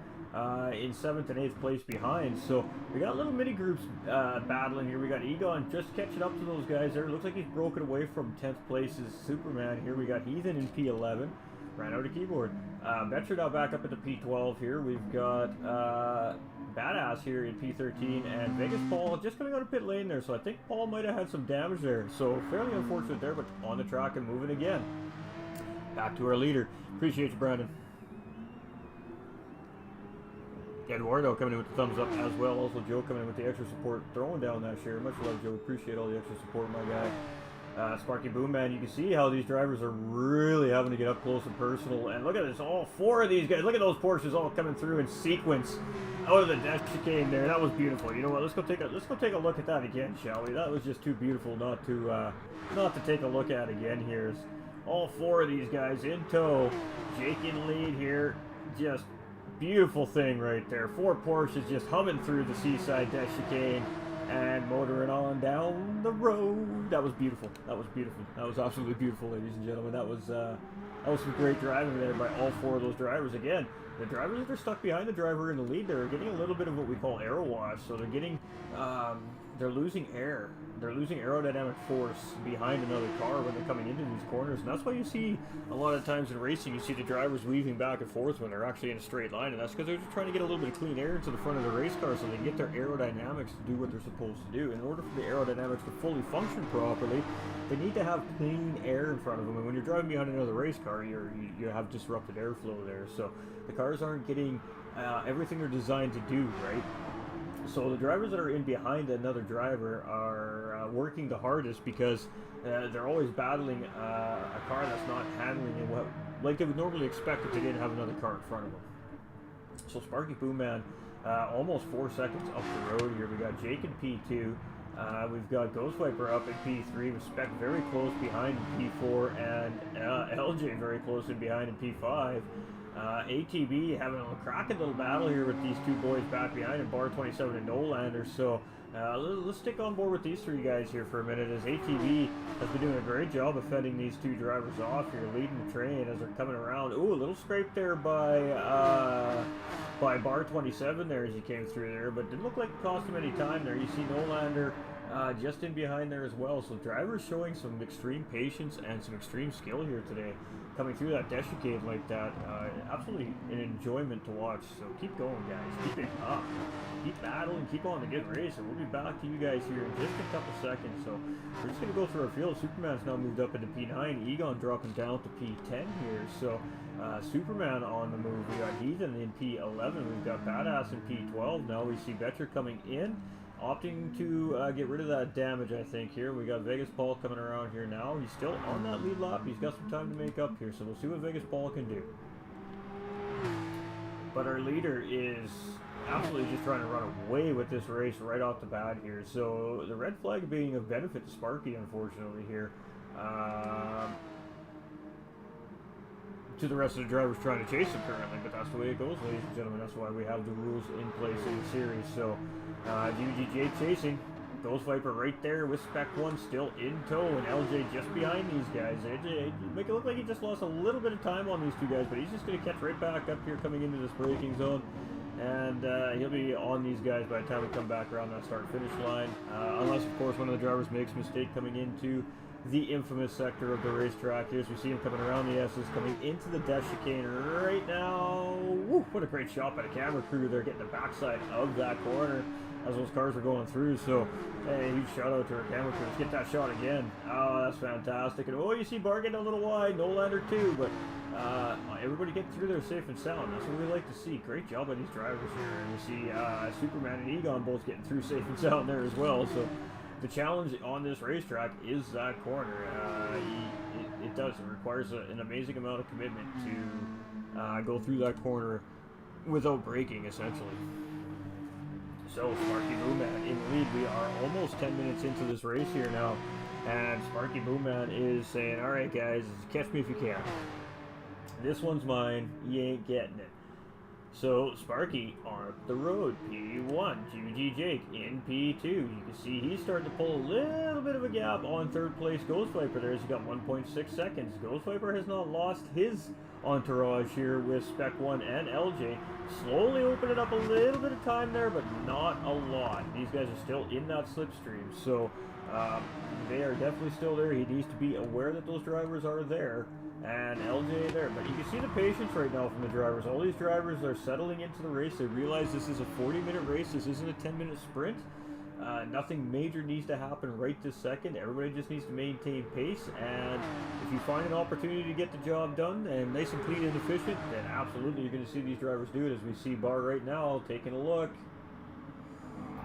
A: in 7th and 8th place behind. So we got little mini groups battling here. We got Egon just catching up to those guys there. Looks like he's broken away from 10th place's Superman here. We got Heathen in P11. Ran out of keyboard. Betcher now back up into P12 here. We've got Badass here in P13, and Vegas Paul just coming out of pit lane there. So I think Paul might have had some damage there. So fairly unfortunate there, but on the track and moving again. Back to our leader. Appreciate you, Brandon. Eduardo coming in with the thumbs up as well. Also Joe coming in with the extra support, throwing down that share. Much love, Joe. Appreciate all the extra support, my guy. Sparky Boom Man, you can see how these drivers are really having to get up close and personal. And look at this, all 4 of these guys. Look at those Porsches all coming through in sequence out of the dash chicane there. That was beautiful. You know what? Let's go take a look at that again, shall we? That was just too beautiful not to take a look at again. Here's all 4 of these guys in tow. Jake in lead here. Just beautiful thing right there. 4 Porsches just humming through the Seaside dash chicane and motoring on down the road. That was beautiful. That was beautiful. That was absolutely beautiful, ladies and gentlemen. That was some great driving there by all 4 of those drivers. Again, the drivers that are stuck behind the driver in the lead, they're getting a little bit of what we call aero wash. So they're getting, they're losing air. They're losing aerodynamic force behind another car when they're coming into these corners. And that's why you see a lot of times in racing, you see the drivers weaving back and forth when they're actually in a straight line. And that's because they're just trying to get a little bit of clean air into the front of the race car so they can get their aerodynamics to do what they're supposed to do. In order for the aerodynamics to fully function properly, they need to have clean air in front of them. And when you're driving behind another race car, you have disrupted airflow there. So the cars aren't getting everything they're designed to do, right? So the drivers that are in behind another driver are working the hardest because they're always battling a car that's not handling it like they would normally expect if they didn't have another car in front of them. So Sparky Boom Man, almost 4 seconds up the road here. We got Jake in P2. We've got Ghost Viper up in P3 with Spec very close behind in P4 and LJ very close in behind in P5. ATB having a cracking little battle here with these 2 boys back behind in Bar27 and Nolander. So let's stick on board with these 3 guys here for a minute, as ATB has been doing a great job of fending these 2 drivers off here, leading the train as they're coming around. Ooh, a little scrape there by Bar27 there as he came through there, but didn't look like it cost him any time there. You see Nolander just in behind there as well. So drivers showing some extreme patience and some extreme skill here today, coming through that deshicade like that. Absolutely an enjoyment to watch. So keep going, guys. Keep it up. Keep battling. Keep on the good race. And we'll be back to you guys here in just a couple seconds. So we're just going to go through our field. Superman's now moved up into P9. Egon dropping down to P10 here. So Superman on the move. We got Heathen in P11. We've got Badass in P12. Now we see Betcher coming in, opting to get rid of that damage, I think, here. We got Vegas Paul coming around here now. He's still on that lead lap. He's got some time to make up here, so we'll see what Vegas Paul can do. But our leader is absolutely just trying to run away with this race right off the bat here. So the red flag being of benefit to Sparky, unfortunately, here. To the rest of the drivers trying to chase him currently, but that's the way it goes, ladies and gentlemen. That's why we have the rules in place in the series. So GT chasing, Ghost Viper right there with Spec 1 still in tow, and LJ just behind these guys. AJ make it look like he just lost a little bit of time on these two guys, but he's just going to catch right back up here coming into this braking zone, and he'll be on these guys by the time we come back around that start-finish line, unless of course one of the drivers makes a mistake coming into the infamous sector of the racetrack. Here as we see him coming around the S's, coming into the death chicane right now. Woo, what a great shot by the camera crew there, getting the backside of that corner as those cars were going through. So hey, huge shout out to our camera crew. Let's get that shot again. Oh, that's fantastic. And oh, you see Bar getting a little wide, Nolander too, but everybody getting through there safe and sound. That's what we like to see. Great job by these drivers here. And we see Superman and Egon both getting through safe and sound there as well. So the challenge on this racetrack is that corner. It does. It requires an amazing amount of commitment to go through that corner without braking, essentially. So Sparky Boomman in the lead. We are almost 10 minutes into this race here now, and Sparky Boomman is saying, "All right, guys, catch me if you can. This one's mine. You ain't getting it." So Sparky on the road, P1, GG Jake in P2. You can see he's starting to pull a little bit of a gap on third place Ghost Viper there. He's got 1.6 seconds. Ghost Viper has not lost his entourage here with Spec 1 and LJ. Slowly opening up a little bit of time there, but not a lot. These guys are still in that slipstream, so they are definitely still there. He needs to be aware that those drivers are there. And LJ there, but you can see the patience right now from the drivers. All these drivers are settling into the race. They realize this is a 40-minute race. This isn't a 10-minute sprint. Nothing major needs to happen right this second. Everybody just needs to maintain pace, and if you find an opportunity to get the job done and nice and clean and efficient, then absolutely you're going to see these drivers do it. As we see Bar right now taking a look.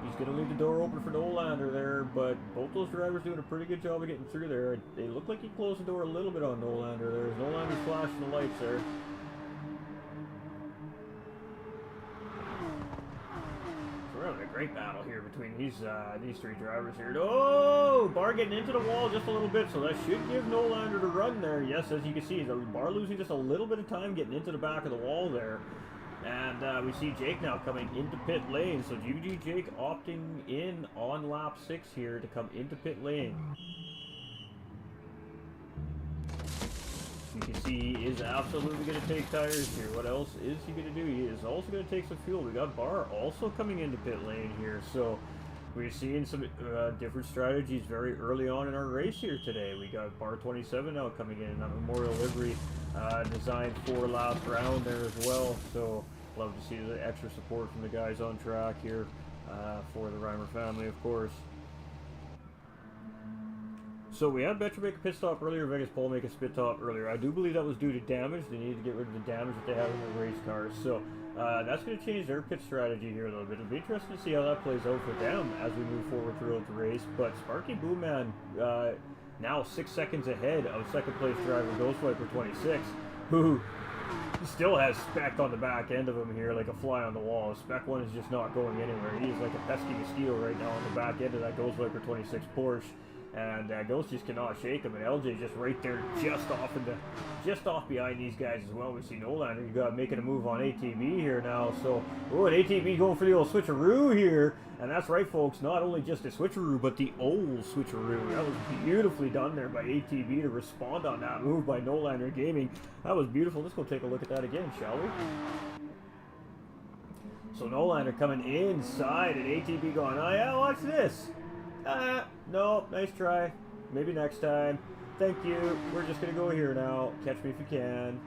A: He's going to leave the door open for Nolander there, but both those drivers doing a pretty good job of getting through there. They look like he closed the door a little bit on Nolander there. Nolander's flashing the lights there. So we're having a great battle here between these three drivers here. Oh, Bar getting into the wall just a little bit, so that should give Nolander the run there. Yes, as you can see, Bar losing just a little bit of time getting into the back of the wall there. And we see Jake now coming into pit lane. So GG Jake opting in on lap 6 here to come into pit lane. You can see he is absolutely going to take tires here. What else is he going to do? He is also going to take some fuel. We got Bar also coming into pit lane here. So we're seeing some different strategies very early on in our race here today. We got Bar 27 now coming in, a Memorial livery designed for last round there as well. So love to see the extra support from the guys on track here for the Reimer family, of course. So we had Betcher make a pit stop earlier, Vegas Paul make a spit stop earlier. I do believe that was due to damage. They needed to get rid of the damage that they have in their race cars. So that's going to change their pit strategy here a little bit. It'll be interesting to see how that plays out for them as we move forward throughout the race. But Sparky Boomman now 6 seconds ahead of second place driver Ghost Viper 26, who still has Spec on the back end of him here like a fly on the wall. Spec 1 is just not going anywhere. He is like a pesky mosquito right now on the back end of that Ghost Viper 26 Porsche. And Ghost just cannot shake him, and LJ just right there, just off behind these guys as well. We see Nolander, you got making a move on ATB here now. So, oh, and ATB going for the old switcheroo here, and that's right, folks. Not only just a switcheroo, but the old switcheroo. That was beautifully done there by ATB to respond on that move by Nolander Gaming. That was beautiful. Let's go take a look at that again, shall we? So Nolander coming inside, and ATB going, oh yeah, watch this. No, nice try. Maybe next time. Thank you. We're just going to go here now. Catch me if you can.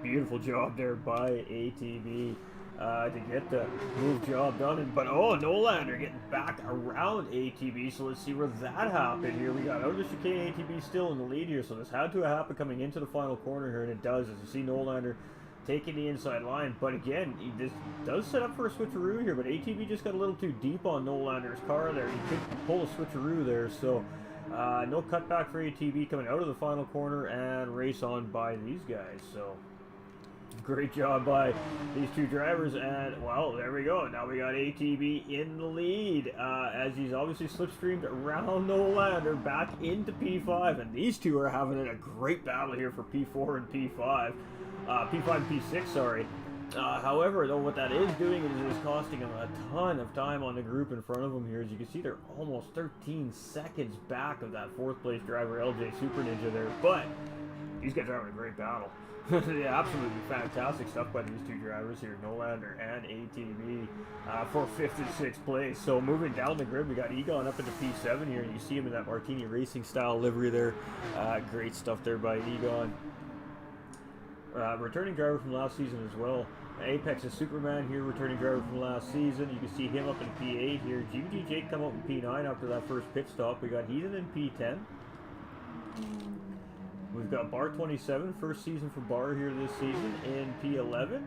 A: Beautiful job there by ATV to get the move job done. But, oh, Nolander getting back around ATV. So let's see where that happened here. We got out of the chicane, ATV still in the lead here. So this had to happen coming into the final corner here. And it does, as you see Nolander taking the inside line. But again, this does set up for a switcheroo here. But ATV just got a little too deep on Nolander's car there. He could pull a switcheroo there. So no cutback for ATV coming out of the final corner and race on by these guys. So great job by these two drivers, and well, there we go. Now we got ATV in the lead as he's obviously slipstreamed around Nolander back into P5, and these two are having a great battle here for P4 and P5. P5 and P6, sorry. However, though, what that is doing is it is costing him a ton of time on the group in front of him here. As you can see, they're almost 13 seconds back of that fourth place driver, LJ Super Ninja there, but these guys are having a great battle. Yeah, absolutely fantastic stuff by these two drivers here, Nolander and ATV, for 5th and 6th place. So moving down the grid, we got Egon up into P7 here, and you see him in that Martini Racing style livery there. Great stuff there by Egon. Returning driver from last season as well. Apex is Superman here, returning driver from last season. You can see him up in P8 here. GD Jake come up in P9 after that first pit stop. We got Heathen in P10. We've got Bar 27, first season for Bar here this season, in P11.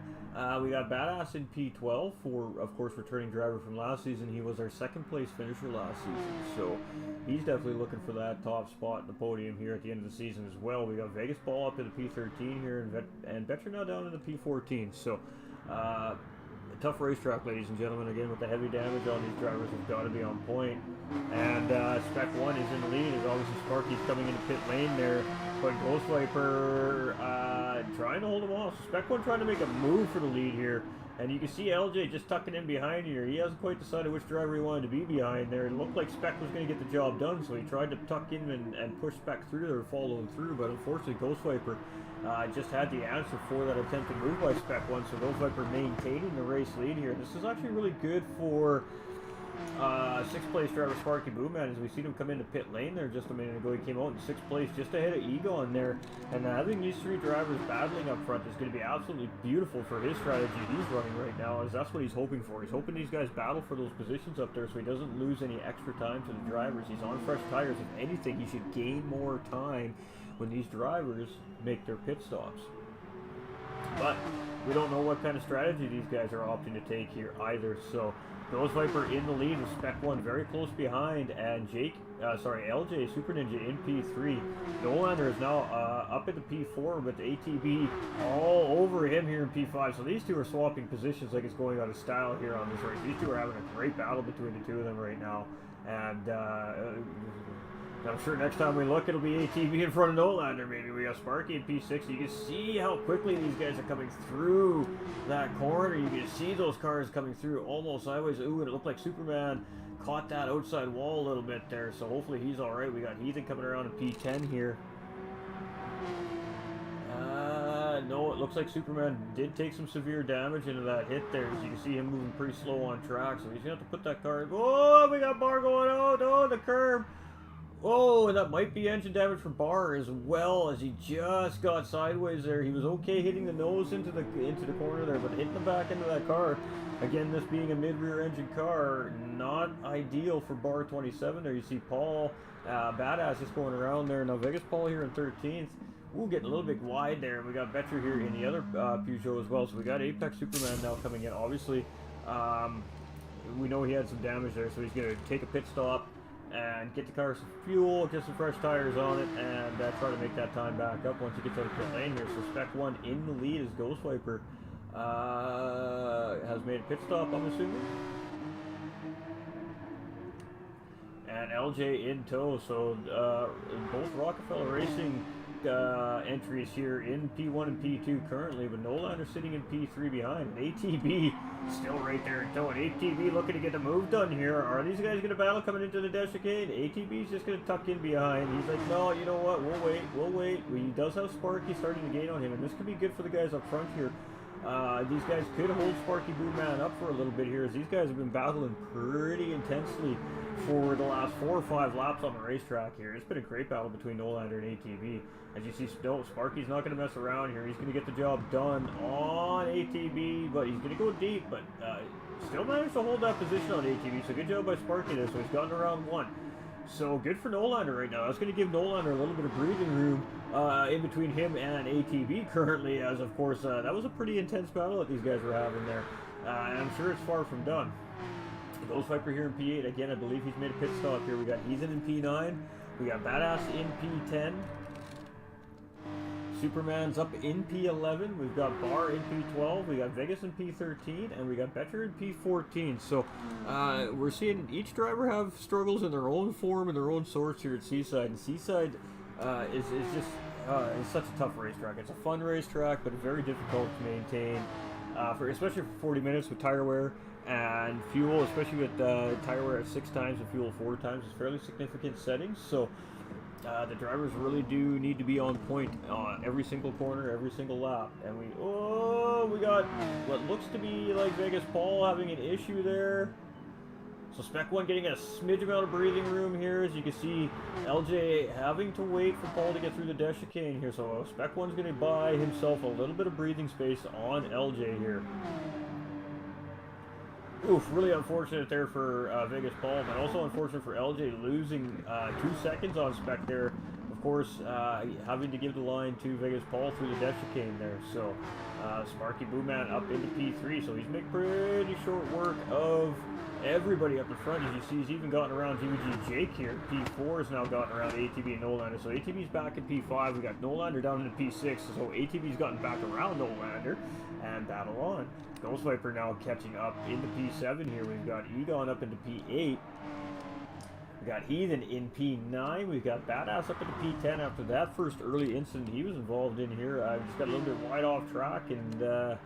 A: We got Badass in P12 for, of course, returning driver from last season. He was our second place finisher last season, so he's definitely looking for that top spot in the podium here at the end of the season as well. We got Vegas Ball up to the P13 here, and Betcher now down in the P14. So, a tough racetrack, ladies and gentlemen. Again, with the heavy damage on these drivers, have got to be on point. And Spec 1 is in the lead, as obviously Sparky's coming into pit lane there. But Ghost Viper trying to hold him off. So Spec 1 trying to make a move for the lead here. And you can see LJ just tucking in behind here. He hasn't quite decided which driver he wanted to be behind there. It looked like Spec was going to get the job done, so he tried to tuck in and push Spec through there, following through. But unfortunately, Ghost Viper just had the answer for that attempted move by Spec 1. So Ghost Viper maintaining the race lead here. This is actually really good for 6th place driver Sparky Boomman, as we see him come into pit lane there just a minute ago. He came out in 6th place just ahead of Egon there, and having these three drivers battling up front is going to be absolutely beautiful for his strategy he's running right now, as that's what he's hoping for. He's hoping these guys battle for those positions up there so he doesn't lose any extra time to the drivers. He's on fresh tires. If anything, he should gain more time when these drivers make their pit stops. But we don't know what kind of strategy these guys are opting to take here either, so Ghost Viper in the lead with Spec 1 very close behind, and LJ Super Ninja in P3. Nolander is now up into P4 with ATV all over him here in P5. So these two are swapping positions like it's going out of style here on this race. These two are having a great battle between the two of them right now. And I'm sure next time we look, it'll be ATV in front of Nolander. Maybe we got Sparky in P6. You can see how quickly these guys are coming through that corner. You can see those cars coming through almost sideways. Ooh, and it looked like Superman caught that outside wall a little bit there. So hopefully he's all right. We got Heathen coming around in P10 here. No, it looks like Superman did take some severe damage into that hit there. As you can see him moving pretty slow on track. So he's going to have to put that car in. Oh, we got Bar going out. Oh, the curb. Oh, and that might be engine damage for Bar as well, as he just got sideways there. He was okay hitting the nose into the corner there, but hitting the back end of that car, again, this being a mid-rear engine car, not ideal for Bar 27 there. You see Paul Badass just going around there. Now Vegas Paul here in 13th. Ooh, getting a little bit wide there. We got Betcher here in the other Peugeot as well. So we got Apex Superman now coming in. Obviously, we know he had some damage there, so he's going to take a pit stop and get the car some fuel, get some fresh tires on it, and try to make that time back up once he gets out of pit lane here. So Spec 1 in the lead as Ghost Viper has made a pit stop, I'm assuming. And LJ in tow, so both Rockefeller Racing entries here in P1 and P2 currently, but Nolander sitting in P3 behind. And ATB still right there in tow, and ATB looking to get the move done here. Are these guys going to battle coming into the Deshicade? ATB's just going to tuck in behind. He's like, no, you know what, we'll wait. He does have Sparky starting to gain on him, and this could be good for the guys up front here. These guys could hold Sparky Boomman up for a little bit here, as these guys have been battling pretty intensely for the last 4 or 5 laps on the racetrack here. It's been a great battle between Nolander and ATB. As you see, Sparky's not going to mess around here. He's going to get the job done on ATB, but he's going to go deep, but still managed to hold that position on ATB, so good job by Sparky there. So he's gotten around 1. So good for Nolander right now. That's going to give Nolander a little bit of breathing room in between him and ATB currently, as of course that was a pretty intense battle that these guys were having there. And I'm sure it's far from done. Ghost Viper here in P8. Again, I believe he's made a pit stop here. We got Heathen in P9. We got Badass in P10. Superman's up in P11. We've got Bar in P12. We got Vegas in P13, and we got Betcher in P14. So we're seeing each driver have struggles in their own form and their own sorts here at Seaside. And Seaside is just it's such a tough racetrack. It's a fun racetrack, but very difficult to maintain, especially for 40 minutes with tire wear and fuel, especially with tire wear at 6 times and fuel 4 times. It's fairly significant settings. So the drivers really do need to be on point on every single corner, every single lap. And we got what looks to be like Vegas Paul having an issue there. So Spec 1 getting a smidge amount of breathing room here. As you can see, LJ having to wait for Paul to get through the dash chicane here. So Spec 1's going to buy himself a little bit of breathing space on LJ here. Oof, really unfortunate there for Vegas Paul, but also unfortunate for LJ losing 2 seconds on Spec there. Of course, having to give the line to Vegas Paul through the dash chicane there. So Sparky Boomman up into P3, so he's making pretty short work of everybody up in front. As you see, he's even gotten around GVG Jake here. P4 has now gotten around ATB and Nolander. So ATB's back at P5. We got Nolander down into P6. So ATB's gotten back around Nolander and battle on. Ghost Viper now catching up into P7 here. We've got Egon up into P8. We got Heathen in P9. We've got Badass up into P10 after that first early incident he was involved in here. Just got a little bit wide off track and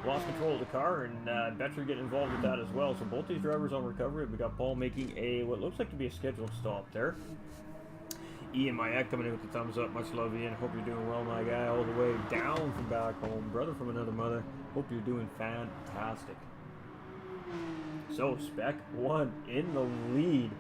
A: lost control of the car, and Betcher getting involved with that as well. So both these drivers on recovery. We got Paul making what looks like to be a scheduled stop there. Ian Mayek coming in with the thumbs up. Much love, Ian. Hope you're doing well, my guy, all the way down from back home. Brother from another mother. Hope you're doing fantastic. So Spec 1 in the lead.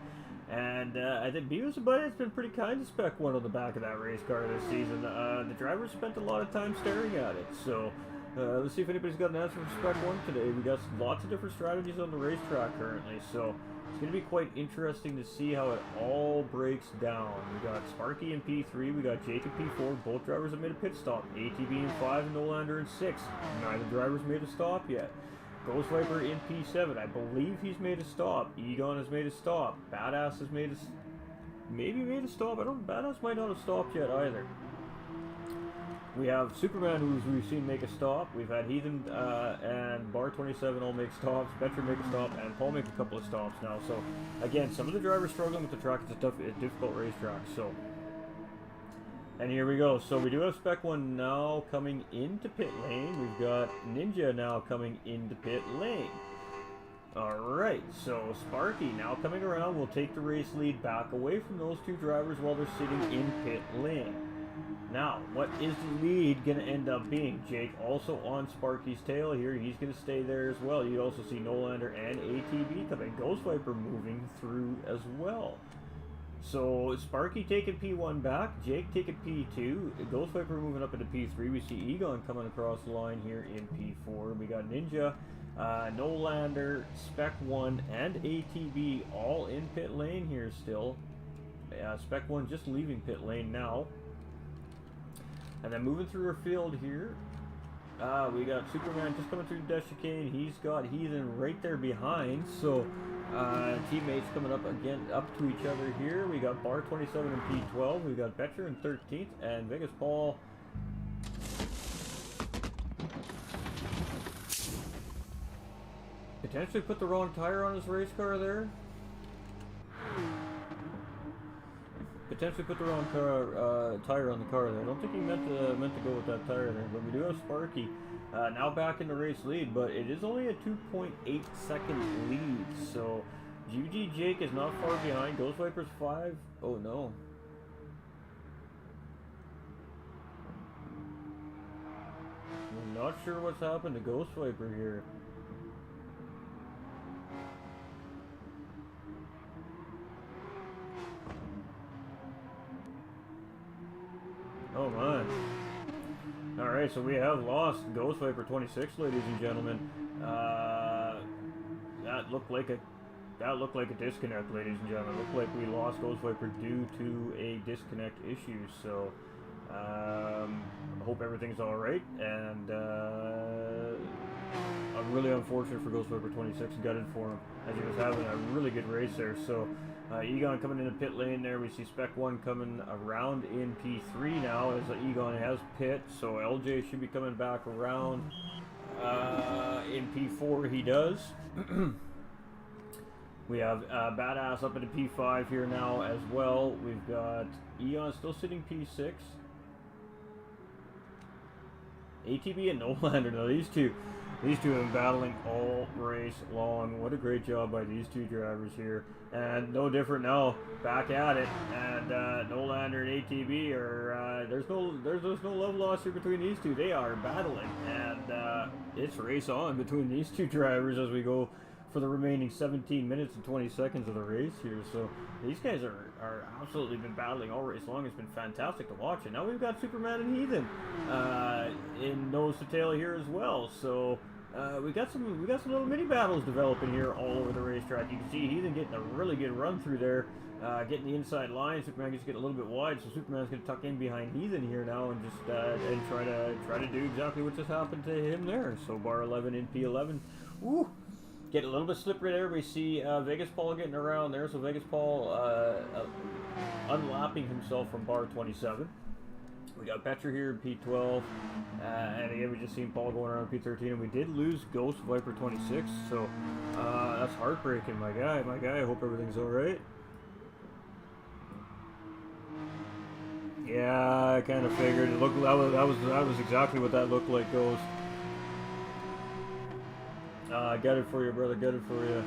A: And I think Beavis and Buddy has been pretty kind to Spec 1 on the back of that race car this season. The drivers spent a lot of time staring at it. So let's see if anybody's got an answer for Spec 1 today. We got lots of different strategies on the racetrack currently. So it's going to be quite interesting to see how it all breaks down. We got Sparky in P3. We got Jake in P4. Both drivers have made a pit stop. ATB in 5 and Nolander in 6. Neither driver's made a stop yet. Ghost Viper in P7. I believe he's made a stop. Egon has made a stop. Badass has made a... maybe made a stop. Badass might not have stopped yet either. We have Superman, who we've seen make a stop. We've had Heathen and Bar 27 all make stops. Betcher make a stop, and Paul make a couple of stops now. So, again, some of the drivers struggling with the track. It's a difficult racetrack. So, and here we go. So we do have Spec 1 now coming into pit lane. We've got Ninja now coming into pit lane. Alright, so Sparky now coming around will take the race lead back away from those 2 drivers while they're sitting in pit lane. Now, what is the lead going to end up being? Jake also on Sparky's tail here. He's going to stay there as well. You also see Nolander and ATB coming. Ghost Viper moving through as well. So, Sparky taking P1 back. Jake taking P2. Ghost Viper moving up into P3. We see Egon coming across the line here in P4. We got Ninja, Nolander, Spec 1, and ATB all in pit lane here still. Spec 1 just leaving pit lane now. And then moving through our field here, we got Superman just coming through the dash chicane. He's got Heathen right there behind. So teammates coming up again up to each other here. We got Bar 27 and P12. We got Betcher in 13th and Vegas Paul. Potentially put the wrong tire on his race car there. Potentially put the wrong tire on the car there. I don't think he meant to go with that tire there. But we do have Sparky now back in the race lead, but it is only a 2.8 second lead. So GG Jake is not far behind. Ghost Viper's 5. Oh no. Oh Not sure what's happened to Ghost Viper here. Oh my. Alright, so we have lost Ghost Viper 26, ladies and gentlemen. That looked like a disconnect, ladies and gentlemen. It looked like we lost Ghost Viper due to a disconnect issue. So, I hope everything's alright. And I'm really unfortunate for Ghost Viper 26. Gutted for him, as he was having a really good race there. So, Egon coming in the pit lane there. We see Spec 1 coming around in P3 now as Egon has pit. So LJ should be coming back around in P4. He does. We have Badass up into P5 here now as well. We've got Eon still sitting P6. ATB and Nolander. Now these two have been battling all race long. What a great job by these two drivers here. And no different now, back at it. And Nolander and ATB are there's no love lost here between these two. They are battling, and it's race on between these two drivers as we go for the remaining 17 minutes and 20 seconds of the race here. So these guys are absolutely been battling all race long. It's been fantastic to watch. And now we've got Superman and Heathen in nose to tail here as well. So we got some little mini battles developing here all over the racetrack. You can see Heathen getting a really good run through there, getting the inside line. Superman gets getting a little bit wide, so Superman's going to tuck in behind Heathen here now and just and try to do exactly what just happened to him there. So bar 11 in P11. Ooh. Get a little bit slippery there. We see Vegas Paul getting around there. So Vegas Paul unlapping himself from bar 27. We got Betcher here in P12. And again, we just seen Paul going around P13. And we did lose Ghost Viper 26. So that's heartbreaking, my guy. I hope everything's alright. Yeah, I kind of figured. It looked that was exactly what that looked like, Ghost. Got it for you, brother. Got it for you.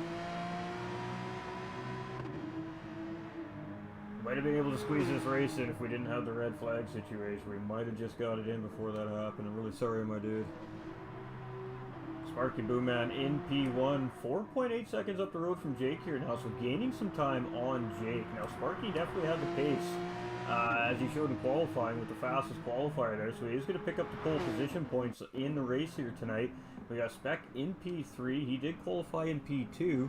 A: Might have been able to squeeze this race in if we didn't have the red flag situation. We might have just got it in before that happened. I'm really sorry, my dude. Sparky Booman in P1. 4.8 seconds up the road from Jake here now, so gaining some time on Jake. Now, Sparky definitely had the pace, as he showed in qualifying with the fastest qualifier there, so he is going to pick up the pole position points in the race here tonight. We got Spec in P3. He did qualify in P2.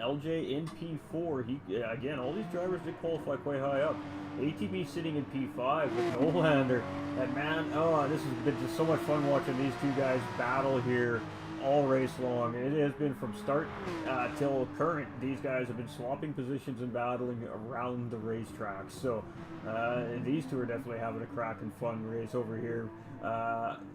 A: LJ in P4. Again, all these drivers did qualify quite high up. ATB sitting in P5 with Nolander. And man, this has been just so much fun watching these two guys battle here all race long. It has been from start till current. These guys have been swapping positions and battling around the racetrack. So these two are definitely having a cracking fun race over here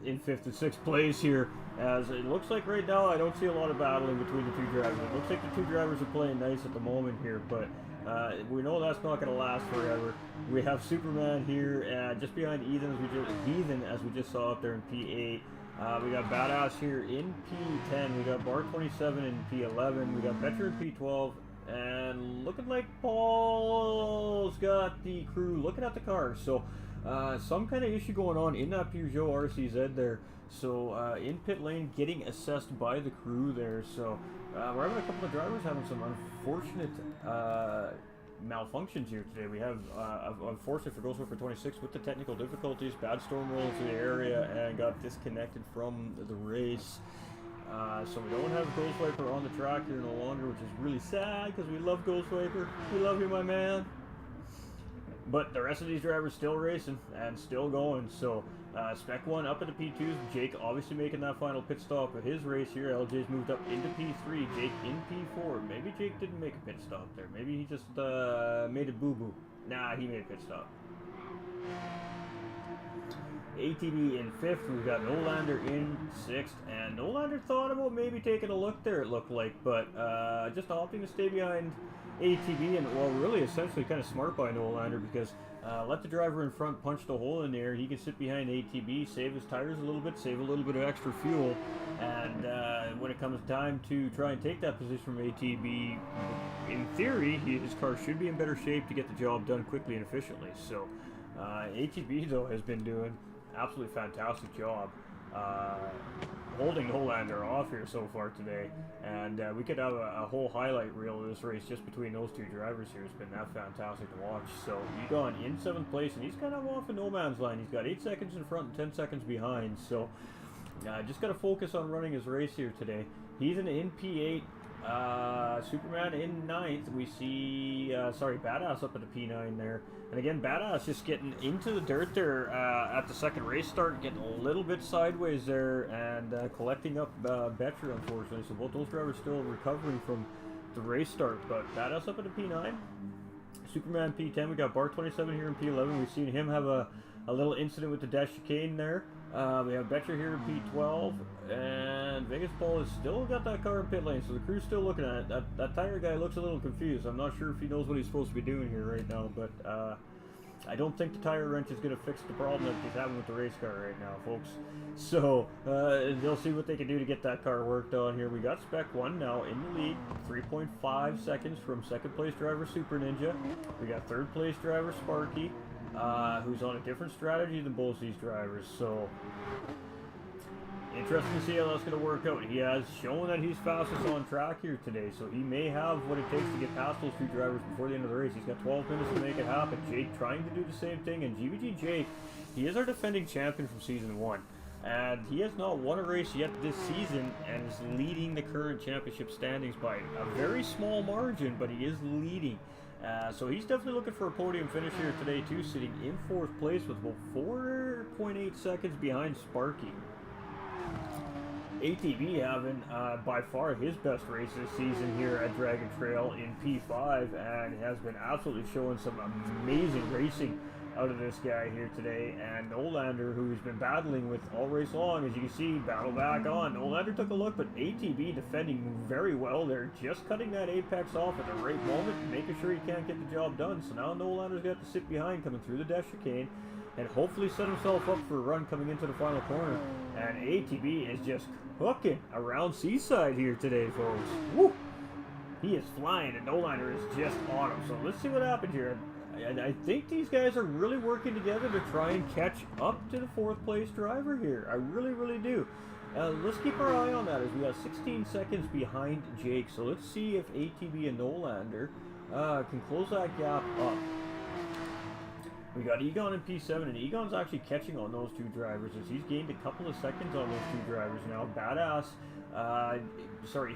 A: in 5th and 6th place here. As it looks like right now, I don't see a lot of battling between the two drivers. It looks like the two drivers are playing nice at the moment here, but we know that's not going to last forever. We have Superman here just behind Heathen, as we just saw up there in P8. We got Badass here in P10. We got Bar 27 in P11. We got Betcher in P12. And looking like Paul's got the crew looking at the car. So some kind of issue going on in that Peugeot RCZ there. So in pit lane, getting assessed by the crew there. So we're having a couple of drivers having some unfortunate malfunctions here today. We have, unfortunately for Ghost Viper 26, with the technical difficulties, bad storm rolled into the area and got disconnected from the race. So we don't have Ghost Viper on the track here no longer, which is really sad because we love Ghost Viper. We love you, my man. But the rest of these drivers still racing and still going. So Spec 1 up into P2s. Jake obviously making that final pit stop with his race here. LJ's moved up into P3. Jake in P4. Maybe Jake didn't make a pit stop there. Maybe he just made a boo-boo. Nah, he made a pit stop. ATB in 5th. We've got Nolander in 6th. And Nolander thought about maybe taking a look there, it looked like. But just opting to stay behind ATB, and well, really essentially kind of smart by Nolander, because let the driver in front punch the hole in there. He can sit behind ATB, save his tires a little bit, save a little bit of extra fuel, and when it comes time to try and take that position from ATB, in theory, his car should be in better shape to get the job done quickly and efficiently. So ATB though has been doing absolutely fantastic job holding Holander off here so far today, and we could have a whole highlight reel of this race just between those two drivers here. It's been that fantastic to watch. So Egon in 7th place, and he's kind of off in no man's land. He's got 8 seconds in front and 10 seconds behind, so just got to focus on running his race here today. He's in P8, Superman in 9th. We see, Badass up at the P9 there. And again, Badass just getting into the dirt there at the second race start, getting a little bit sideways there, and collecting up Betcher, unfortunately. So both those drivers still recovering from the race start. But Badass up at the P9. Superman P10. We got Bar 27 here in P11. We've seen him have a little incident with the dash chicane there. We have Betcher here in P12, and Vegas Paul has still got that car in pit lane, so the crew's still looking at it. That tire guy looks a little confused. I'm not sure if he knows what he's supposed to be doing here right now, but I don't think the tire wrench is going to fix the problem that he's having with the race car right now, folks. So they'll see what they can do to get that car worked on here. We got Spec 1 now in the lead, 3.5 seconds from 2nd place driver Super Ninja. We got 3rd place driver Sparky, who's on a different strategy than both these drivers, so interesting to see how that's going to work out. He has shown that he's fastest on track here today, so he may have what it takes to get past those two drivers before the end of the race. He's got 12 minutes to make it happen. Jake trying to do the same thing, and GVG Jake, he is our defending champion from Season 1, and he has not won a race yet this season, and is leading the current championship standings by a very small margin, but he is leading. So he's definitely looking for a podium finish here today too, sitting in 4th place with about 4.8 seconds behind Sparky. ATV having by far his best race this season here at Dragon Trail in P5, and has been absolutely showing some amazing racing out of this guy here today. And Nolander, who's been battling with all race long, as you can see, battle back on. Nolander took a look, but ATV defending very well there, just cutting that apex off at the right moment, making sure he can't get the job done. So now Nolander's got to sit behind coming through the dash chicane, and hopefully set himself up for a run coming into the final corner. And ATV is just cooking around Seaside here today, folks. Woo! He is flying, and Nolander is just on him. So let's see what happens here. I think these guys are really working together to try and catch up to the 4th place driver here. I really, really do. Let's keep our eye on that, as we got 16 seconds behind Jake. So let's see if ATV and Nolander can close that gap up. We got Egon in P7, and Egon's actually catching on those two drivers, as he's gained a couple of seconds on those two drivers now. Badass,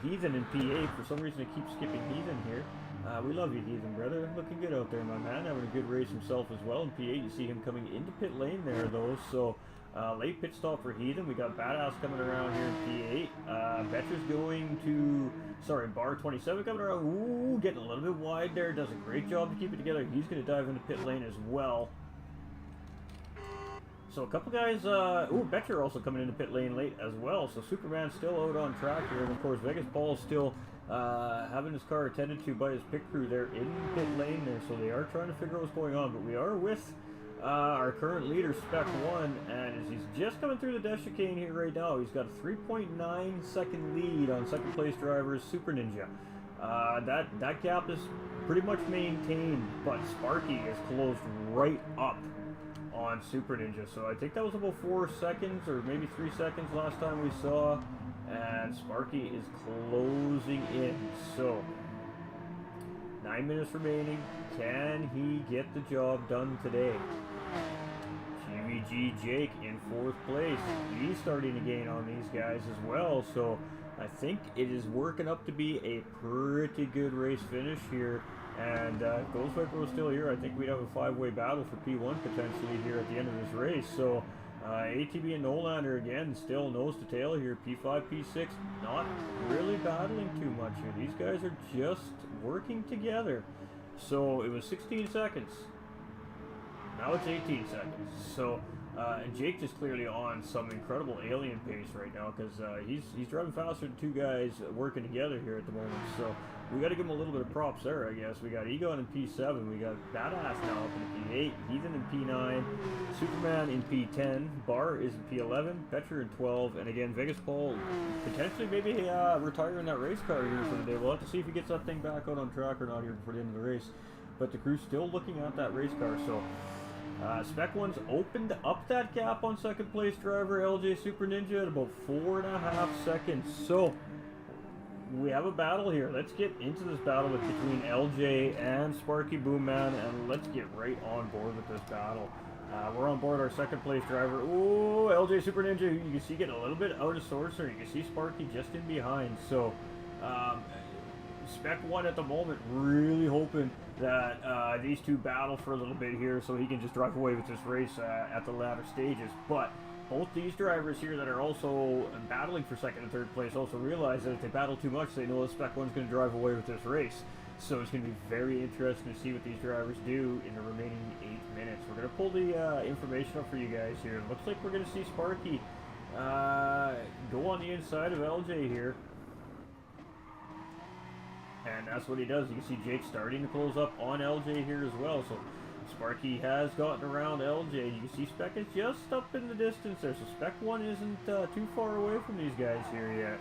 A: Heathen in P8. For some reason, I keep skipping Heathen here. We love you, Heathen, brother. Looking good out there, my man. Having a good race himself as well in P8. You see him coming into pit lane there, though. So, late pit stop for Heathen. We got Badass coming around here in P8. Betcher's going to... Bar 27 coming around. Ooh, getting a little bit wide there. Does a great job to keep it together. He's going to dive into pit lane as well. So a couple guys, Betcher also coming into pit lane late as well. So Superman's still out on track here. And of course, Vegas Paul's still having his car attended to by his pit crew there in pit lane there. So they are trying to figure out what's going on. But we are with our current leader, Spec 1. And as he's just coming through the dash chicane here right now, he's got a 3.9 second lead on 2nd place driver Super Ninja. That gap is pretty much maintained, but Sparky is closed right up on Super Ninja. So I think that was about 4 seconds or maybe 3 seconds last time we saw, and Sparky is closing in. So 9 minutes remaining. Can he get the job done today? GVG Jake in 4th place. He's starting to gain on these guys as well, so I think it is working up to be a pretty good race finish here. And if Ghostviper was still here, I think we'd have a 5-way battle for P1 potentially here at the end of this race. So ATV and Nolander again still nose to tail here. P5, P6, not really battling too much here. These guys are just working together. So it was 16 seconds. Now it's 18 seconds. So and Jake just clearly on some incredible alien pace right now, because he's driving faster than 2 guys working together here at the moment. So we got to give him a little bit of props there, I guess. We got Egon in P7. We got Badass now up in P8. Heathen in P9. Superman in P10. Bar is in P11. Betcher in 12. And again, Vegas Paul potentially maybe retiring that race car here for the day. We'll have to see if he gets that thing back out on track or not here before the end of the race. But the crew's still looking at that race car. So Spec 1's opened up that gap on second place driver LJ Super Ninja at about 4.5 seconds. So we have a battle here. Let's get into this battle between LJ and Sparky Boomman, and let's get right on board with this battle. We're on board our second place driver. Oh, LJ Super Ninja, you can see getting a little bit out of sorts there. You can see Sparky just in behind. So Spec 1 at the moment really hoping that these two battle for a little bit here so he can just drive away with this race at the latter stages. But both these drivers here that are also battling for second and third place also realize that if they battle too much, they know that Spec 1's going to drive away with this race. So it's going to be very interesting to see what these drivers do in the remaining 8 minutes. We're going to pull the information up for you guys here. It looks like we're going to see Sparky go on the inside of LJ here. And that's what he does. You can see Jake starting to close up on LJ here as well. So Sparky has gotten around LJ. You can see Spec is just up in the distance there. So Spec 1 isn't too far away from these guys here yet.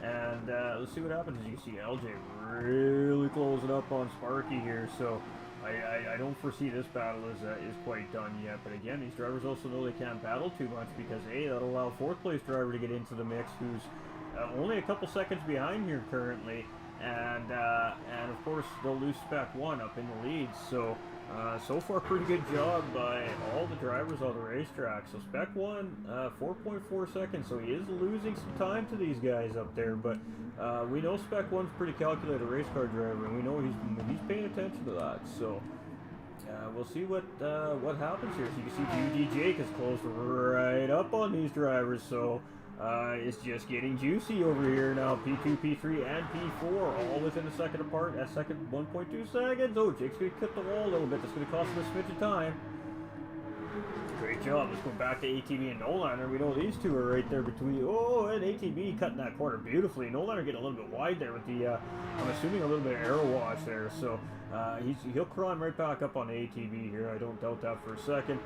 A: And let's see what happens. As you can see LJ really closing up on Sparky here. So I don't foresee this battle is quite done yet. But again, these drivers also know they can't battle too much because A, that'll allow fourth place driver to get into the mix, who's only a couple seconds behind here currently. And of course they'll lose Spec 1 up in the lead. So so far pretty good job by all the drivers on the racetrack. So Spec 1 4.4 seconds, so he is losing some time to these guys up there, but we know Spec 1's pretty calculated race car driver, and we know he's paying attention to that. So we'll see what happens here. So you can see GG Jake has closed right up on these drivers, so it's just getting juicy over here now. P2, P3, and P4 all within a second apart at second 1.2 seconds. Oh, Jake's going to cut the wall a little bit. That's going to cost him a smidge of time. Great job. Let's go back to ATV and Nolander. We know these two are right there between. Oh, and ATV cutting that corner beautifully. Nolander getting a little bit wide there with the, I'm assuming a little bit of aero wash there. So he'll climb right back up on the ATV here. I don't doubt that for a second.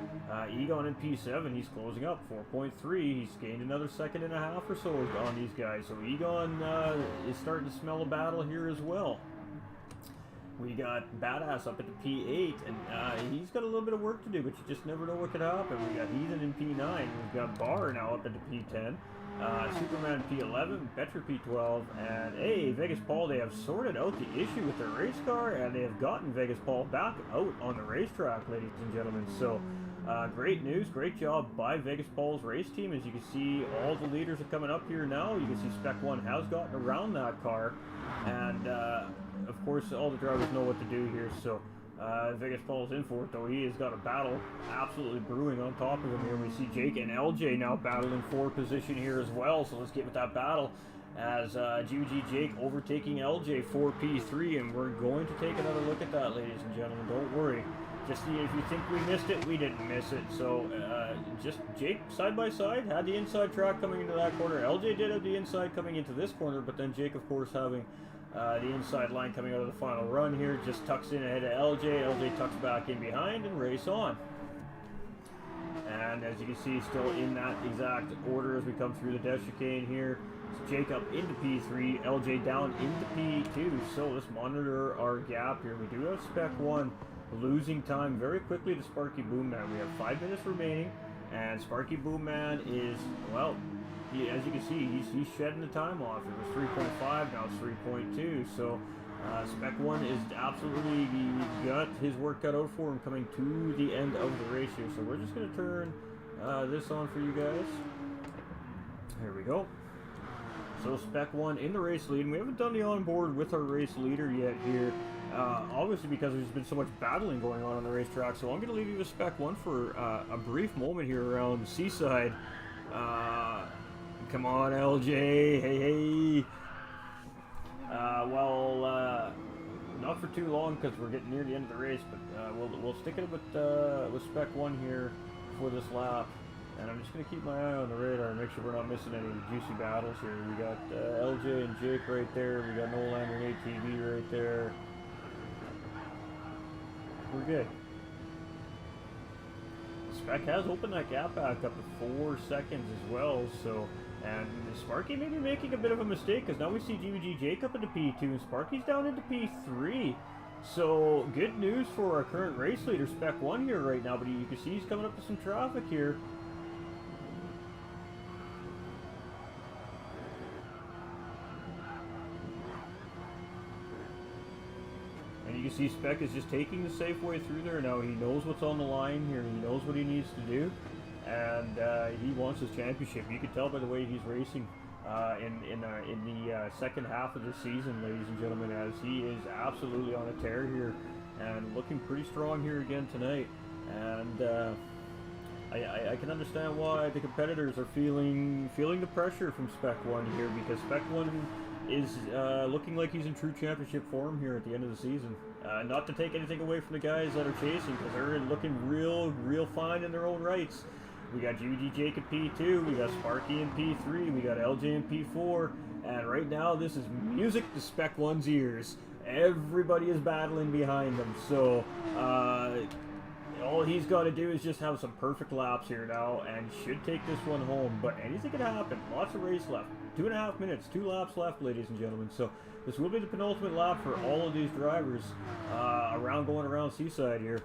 A: Egon in P7, he's closing up 4.3. He's gained another second and a half or so on these guys. So Egon is starting to smell a battle here as well. We got Badass up at the P8, and he's got a little bit of work to do, but you just never know what could happen. We got Heathen in P9. We've got Bar now up at the P10. Superman P11, Betra P12, and Vegas Paul, they have sorted out the issue with their race car, and they have gotten Vegas Paul back out on the racetrack, ladies and gentlemen. So, great news, great job by Vegas Paul's race team. As you can see, all the leaders are coming up here now. You can see Spec 1 has gotten around that car, and of course, all the drivers know what to do here. So, Vegas Paul's in for it, though. He has got a battle absolutely brewing on top of him here. We see Jake and LJ now battling for position here as well. So let's get with that battle as GG Jake overtaking LJ for P3, and we're going to take another look at that, ladies and gentlemen. Don't worry. Just see, if you think we missed it, we didn't miss it. So just Jake side by side had the inside track coming into that corner. LJ did have the inside coming into this corner, but then Jake, of course, having the inside line coming out of the final run here, just tucks in ahead of LJ. LJ tucks back in behind and race on. And as you can see, still in that exact order as we come through the death chicane here. It's Jake up into P3, LJ down into P2. So let's monitor our gap here. We do have Spec 1 losing time very quickly to Sparky Boomman. We have 5 minutes remaining, and Sparky Boomman is, well, as you can see, he's shedding the time off. It was 3.5, now it's 3.2. So Spec 1 is absolutely got his work cut out for him coming to the end of the race here. So we're just going to turn this on for you guys. Here we go. So Spec 1 in the race lead, and we haven't done the onboard with our race leader yet here. Obviously because there's been so much battling going on the racetrack. So I'm going to leave you with Spec 1 for a brief moment here around Seaside. Come on, LJ. Hey. Not for too long because we're getting near the end of the race, but we'll stick it with Spec 1 here for this lap. And I'm just going to keep my eye on the radar and make sure we're not missing any juicy battles here. We got LJ and Jake right there. We got Nolander and ATV right there. We're good. Spec has opened that gap back up to 4 seconds as well, so, and Sparky may be making a bit of a mistake because now we see GVG Jake up into P2 and Sparky's down into P3. So, good news for our current race leader, Spec 1 here right now, but you can see he's coming up to some traffic here. And you can see Spec is just taking the safe way through there now. He knows what's on the line here. He knows what he needs to do. And he wants his championship. You can tell by the way he's racing in the second half of the season, ladies and gentlemen, as he is absolutely on a tear here and looking pretty strong here again tonight. And I can understand why the competitors are feeling the pressure from Spec 1 here, because Spec 1 is looking like he's in true championship form here at the end of the season. Not to take anything away from the guys that are chasing, because they're looking real fine in their own rights. We got GVG Jake at P2, we got Sparky in P3, we got LJ in P4, and right now this is music to Spec 1's ears. Everybody is battling behind them, so all he's got to do is just have some perfect laps here now and should take this one home. But anything can happen. Lots of race left. 2.5 minutes, 2 laps left, ladies and gentlemen. So this will be the penultimate lap for all of these drivers going around Seaside here.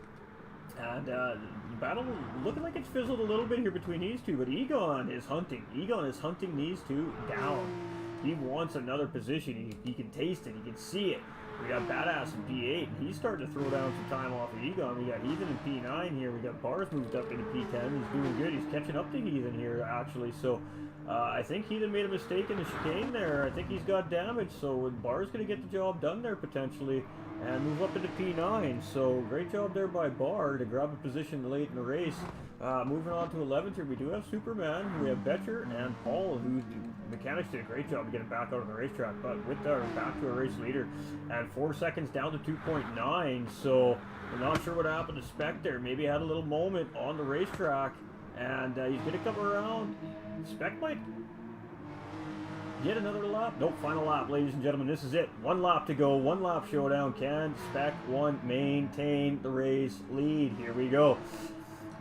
A: And the battle looking like it's fizzled a little bit here between these two, but Egon is hunting. Egon is hunting these two down. He wants another position. He can taste it. He can see it. We got Badass in P8, and he's starting to throw down some time off of Egon. We got Heathen in P9 here. We got Bars moved up into P10. He's doing good. He's catching up to Heathen here, actually. So I think Heathen made a mistake in the chicane there. I think he's got damage, so Bar's going to get the job done there potentially and move up into P9. So great job there by Bar to grab a position late in the race. Moving on to 11th here, we do have Superman, we have Betcher, and Paul, who mechanics did a great job to get him back out on the racetrack, but with our back to a race leader, and 4 seconds down to 2.9, so we're not sure what happened to Spec there. Maybe he had a little moment on the racetrack, and he's going to come around. Spec might get another lap. Nope, final lap, ladies and gentlemen. This is it. 1 lap to go. 1 lap showdown. Can Spec 1 maintain the race lead? Here we go.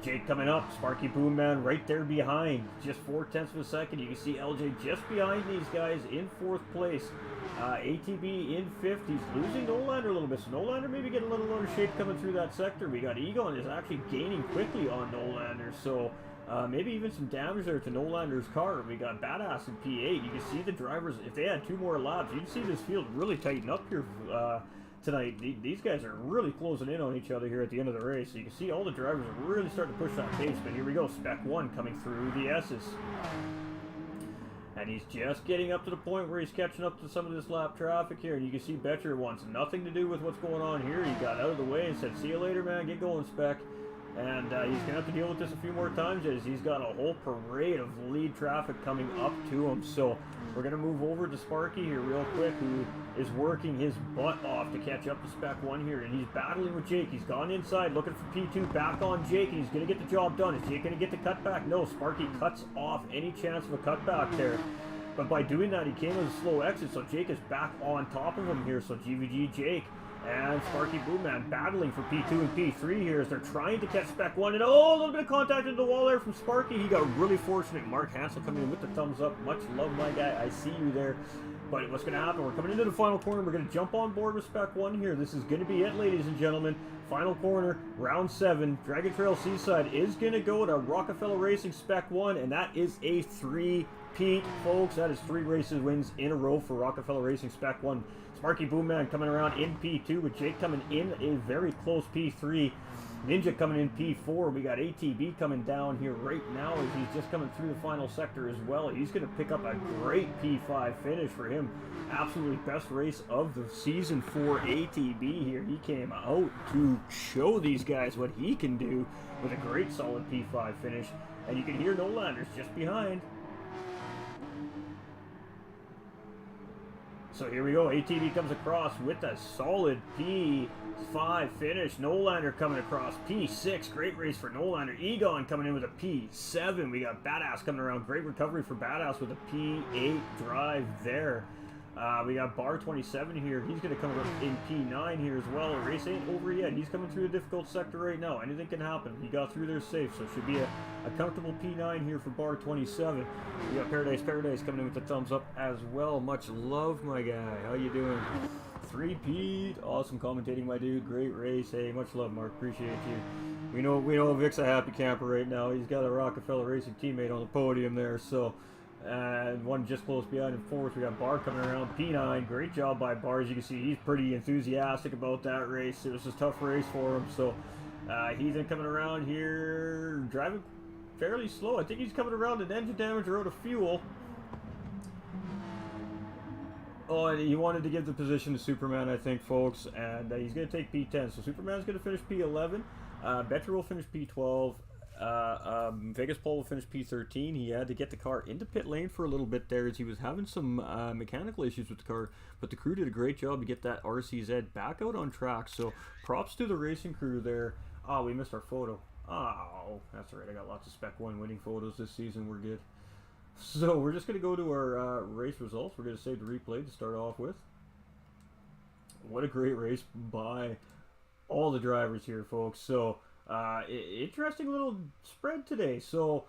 A: Jake coming up. Sparky Boomman right there behind. Just 0.4 of a second. You can see LJ just behind these guys in 4th place. ATB in 5th. He's losing Nolander a little bit. So Nolander maybe getting a little out of shape coming through that sector. We got Egon is actually gaining quickly on Nolander. So maybe even some damage there to Nolander's car. We got Badass in P8. You can see the drivers, if they had 2 more laps, you'd see this field really tighten up here tonight. These guys are really closing in on each other here at the end of the race. So you can see all the drivers are really starting to push that pace. But here we go, Spec 1 coming through the S's. And he's just getting up to the point where he's catching up to some of this lap traffic here. And you can see Betcher wants nothing to do with what's going on here. He got out of the way and said, see you later, man. Get going, Spec. And he's going to have to deal with this a few more times as he's got a whole parade of lead traffic coming up to him. So we're going to move over to Sparky here real quick, who is working his butt off to catch up to Spec 1 here. And he's battling with Jake. He's gone inside looking for P2, back on Jake, and he's going to get the job done. Is Jake going to get the cutback? No, Sparky cuts off any chance of a cutback there. But by doing that, he came with a slow exit, so Jake is back on top of him here. So GVG Jake and Sparky Boomman battling for P2 and P3 here as they're trying to catch Spec 1. And oh, a little bit of contact into the wall there from Sparky. He got really fortunate. Mark Hansel coming in with the thumbs up. Much love, my guy. I see you there. But what's going to happen? We're coming into the final corner. We're going to jump on board with Spec 1 here. This is going to be it, ladies and gentlemen. Final corner, round 7. Dragon Trail Seaside is going to go to Rockefeller Racing Spec 1, and that is a 3-peat, folks. That is 3 races wins in a row for Rockefeller Racing Spec 1. Sparky Boomman coming around in P2 with Jake coming in a very close P3. Ninja coming in P4. We got ATB coming down here right now as he's just coming through the final sector as well. He's going to pick up a great P5 finish for him. Absolutely best race of the season for ATB here. He came out to show these guys what he can do with a great solid P5 finish. And you can hear Nolanders just behind. So here we go. ATV comes across with a solid P5 finish. Nolander coming across P6. Great race for Nolander. Egon coming in with a P7. We got Badass coming around. Great recovery for Badass with a P8 drive there. We got Bar 27 here. He's going to come in P9 here as well. The race ain't over yet. He's coming through a difficult sector right now. Anything can happen. He got through there safe, so it should be a comfortable P9 here for Bar 27. We got Paradise coming in with the thumbs up as well. Much love, my guy. How you doing? Three-peat. Awesome commentating, my dude. Great race. Hey, much love, Mark. Appreciate you. We know Vic's a happy camper right now. He's got a Rockefeller Racing teammate on the podium there, so and one just close behind in fourth. We got Bar coming around P9. Great job by Bar. As you can see, he's pretty enthusiastic about that race. It was a tough race for him, so he's in coming around here, driving fairly slow. I think he's coming around an engine damage or out of fuel. Oh, and he wanted to give the position to Superman, I think, folks, and he's going to take P10. So Superman's going to finish P11. Betcher will finish P12. Vegas Paul will finish P13. He had to get the car into pit lane for a little bit there as he was having some mechanical issues with the car, but the crew did a great job to get that RCZ back out on track. So props to the racing crew there. Oh, we missed our photo. Oh, that's all right. I got lots of Spec 1 winning photos this season. We're good. So we're just going to go to our race results. We're going to save the replay to start off with. What a great race by all the drivers here, folks. So interesting little spread today. So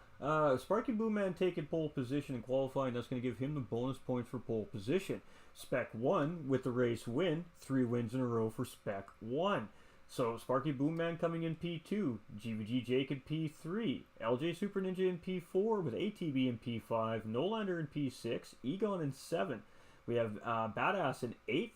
A: Sparky Boomman taking pole position in qualifying. That's going to give him the bonus points for pole position. Spec 1 with the race win. 3 wins in a row for Spec 1. So Sparky Boomman coming in P2, GVG Jake in P3, LJ Super Ninja in P4 with ATB in P5, Nolander in P6, Egon in 7. We have Badass in 8th,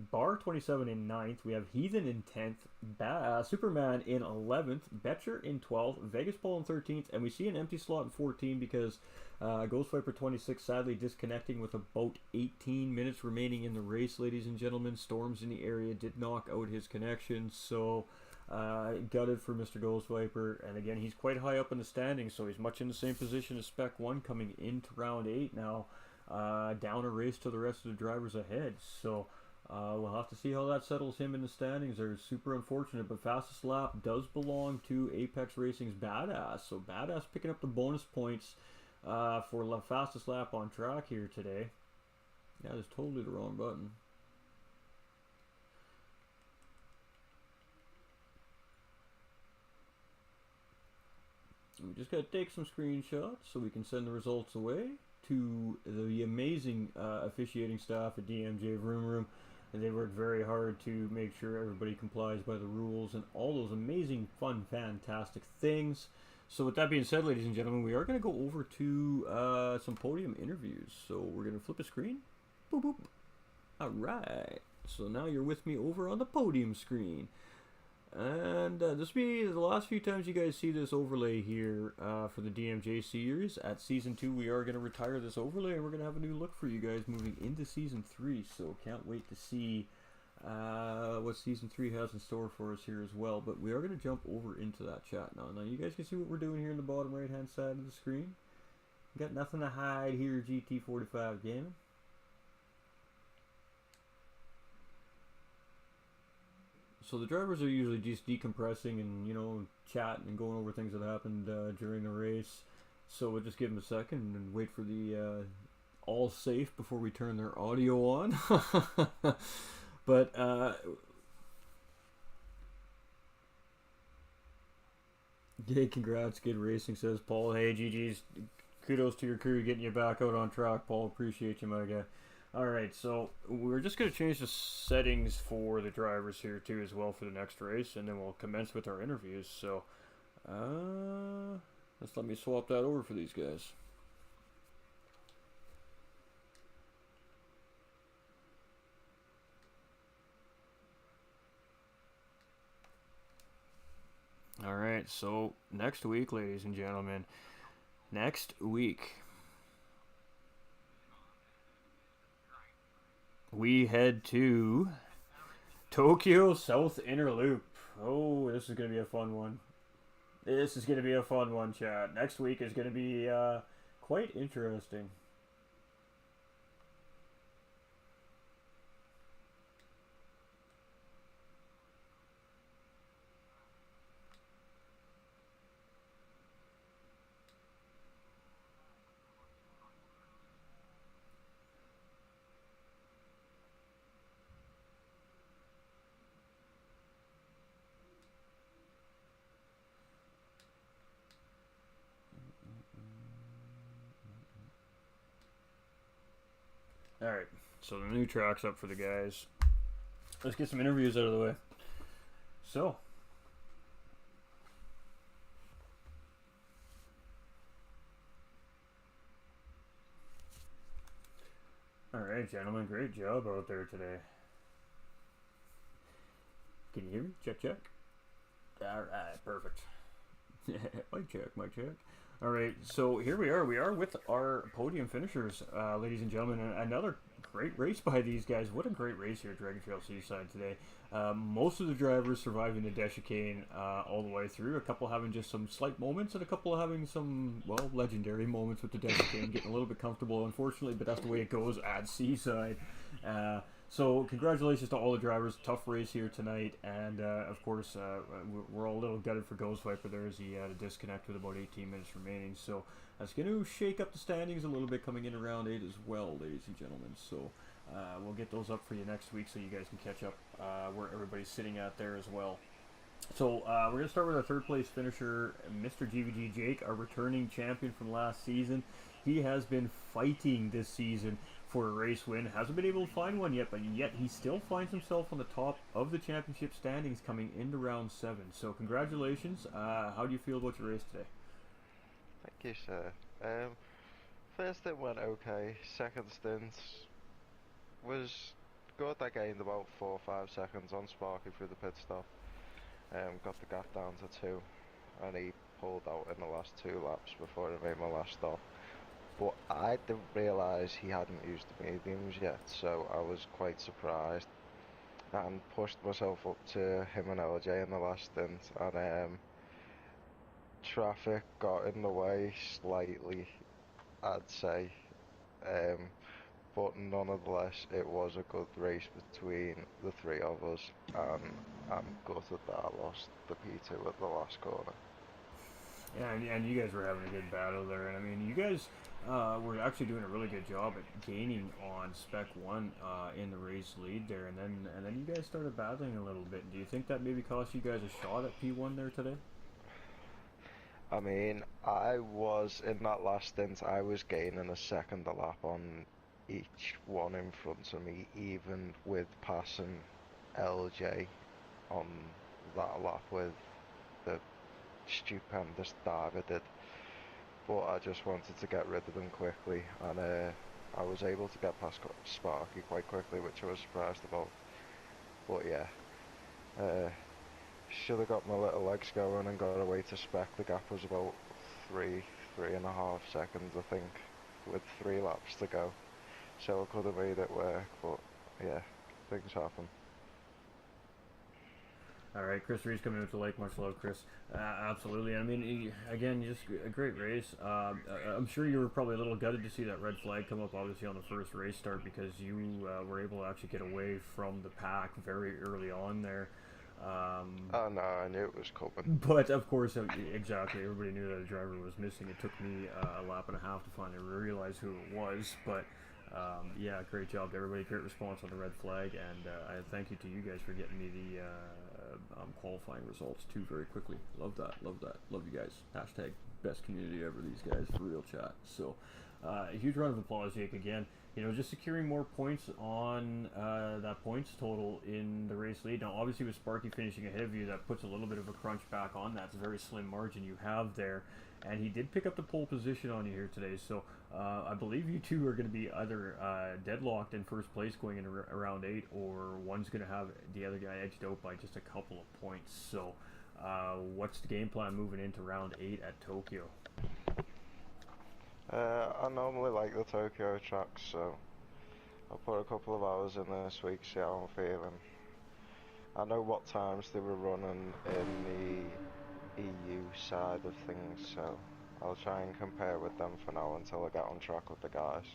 A: Bar 27 in 9th. We have Heathen in 10th, Superman in 11th, Betcher in 12th, Vegas Paul in 13th, and we see an empty slot in 14 because Ghost Viper 26 sadly disconnecting with about 18 minutes remaining in the race, ladies and gentlemen. Storms in the area did knock out his connection, so gutted for Mr. Ghost Viper. And again, he's quite high up in the standings, so he's much in the same position as Spec 1 coming into round 8 now, down a race to the rest of the drivers ahead. So we'll have to see how that settles him in the standings. They're super unfortunate, but fastest lap does belong to Apex Racing's Badass. So Badass picking up the bonus points for the fastest lap on track here today. Yeah, that's totally the wrong button. We just got to take some screenshots so we can send the results away to the amazing officiating staff at DMJ Vroom Room. And they work very hard to make sure everybody complies by the rules and all those amazing, fun, fantastic things. So with that being said, ladies and gentlemen, we are going to go over to some podium interviews. So we're going to flip a screen. Boop, boop. All right. So now you're with me over on the podium screen. And this will be the last few times you guys see this overlay here for the DMJ series. At Season 2, we are going to retire this overlay, and we're going to have a new look for you guys moving into Season 3. So can't wait to see what Season 3 has in store for us here as well. But we are going to jump over into that chat now. Now you guys can see what we're doing here in the bottom right-hand side of the screen. Got nothing to hide here, GT45 Gaming. So the drivers are usually just decompressing and, you know, chatting and going over things that happened during the race. So we'll just give them a second and wait for the all safe before we turn their audio on. But hey, congrats, good racing, says Paul. Hey, GG's, kudos to your crew getting you back out on track, Paul. Appreciate you, my guy. Alright, so we're just going to change the settings for the drivers here too as well for the next race, and then we'll commence with our interviews. So, let's let me swap that over for these guys. Alright, so next week, ladies and gentlemen, next week, we head to Tokyo South Inner Loop. Oh, this is going to be a fun one. This is going to be a fun one, chat. Next week is going to be quite interesting. Alright, so the new track's up for the guys. let's get some interviews out of the way. So, all right, gentlemen, great job out there today. Can you hear me? Check, check. All right, perfect. Mic check. All right, so here we are. We are with our podium finishers, ladies and gentlemen. Another great race by these guys. What a great race here at Dragon Trail Seaside today. Most of the drivers surviving the dash chicane all the way through. A couple having just some slight moments, and a couple having some, well, legendary moments with the dash chicane, getting a little bit comfortable, unfortunately, but that's the way it goes at Seaside. So congratulations to all the drivers. Tough race here tonight, and of course we're all a little gutted for Ghost Viper there as he had a disconnect with about 18 minutes remaining. So that's going to shake up the standings a little bit coming in around 8 as well, ladies and gentlemen. So we'll get those up for you next week so you guys can catch up where everybody's sitting at there as well. So we're going to start with our third place finisher, Mr. GVG Jake, our returning champion from last season. He has been fighting this season for a race win. Hasn't been able to find one yet, but yet he still finds himself on the top of the championship standings coming into round 7. So congratulations. How do you feel about your race today?
B: Thank you, sir. First stint went okay. Second stint was good. I gained about 4 or 5 seconds on Sparky through the pit stop. Got the gap down to 2, and he pulled out in the last 2 laps before I made my last stop. But I didn't realise he hadn't used the mediums yet, so I was quite surprised and pushed myself up to him and LJ in the last stint, and traffic got in the way slightly, I'd say, but nonetheless it was a good race between the 3 of us, and I'm gutted that I lost the P2 at the last corner.
A: Yeah, and you guys were having a good battle there, and I mean, you guys were actually doing a really good job at gaining on Spec 1 in the race lead there, and then you guys started battling a little bit. Do you think that maybe cost you guys a shot at P1 there today?
B: I mean, I was, in that last stint, I was gaining a second a lap on each one in front of me, even with passing LJ on that lap with the stupendous dive I did. But I just wanted to get rid of them quickly, and I was able to get past Sparky quite quickly, which I was surprised about. But yeah, should have got my little legs going and got away to Spec. The gap was about 3.5 seconds, I think, with 3 laps to go. So I could have made it work, but yeah, things happen.
A: All right, Chris Reed's coming into the lake. Much love, Chris. Absolutely. I mean, again, just a great race. I'm sure you were probably a little gutted to see that red flag come up, obviously, on the first race start because you were able to actually get away from the pack very early on there.
B: Oh no, I knew it was coming.
A: But of course, exactly, everybody knew that a driver was missing. It took me a lap and a half to finally realize who it was. But yeah, great job to everybody. Great response on the red flag, and I thank you to you guys for getting me the qualifying results too very quickly. Love that, love you guys. Hashtag best community ever, these guys, for real chat. So a huge round of applause, Jake, again. You know, just securing more points on that points total in the race lead. Now, obviously, with Sparky finishing ahead of you, that puts a little bit of a crunch back on that. It's a very slim margin you have there. And he did pick up the pole position on you here today. So I believe you two are going to be either deadlocked in first place going into round 8, or one's going to have the other guy edged out by just a couple of points. So what's the game plan moving into round 8 at Tokyo?
B: I normally like the Tokyo tracks, so I'll put a couple of hours in this week, see how I'm feeling. I know what times they were running in the EU side of things, so I'll try and compare with them for now until I get on track with the guys.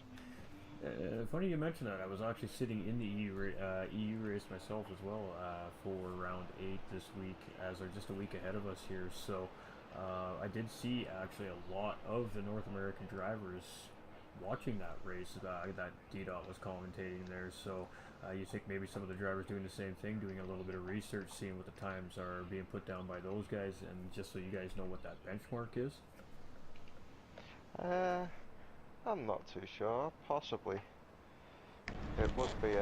A: Funny you mention that. I was actually sitting in the EU race myself as well for round 8 this week, as they're just a week ahead of us here. So I did see actually a lot of the North American drivers watching that race that D-Dot was commentating there. So you think maybe some of the drivers doing the same thing, doing a little bit of research, seeing what the times are being put down by those guys, and just so you guys know what that benchmark is?
B: I'm not too sure. Possibly. It would be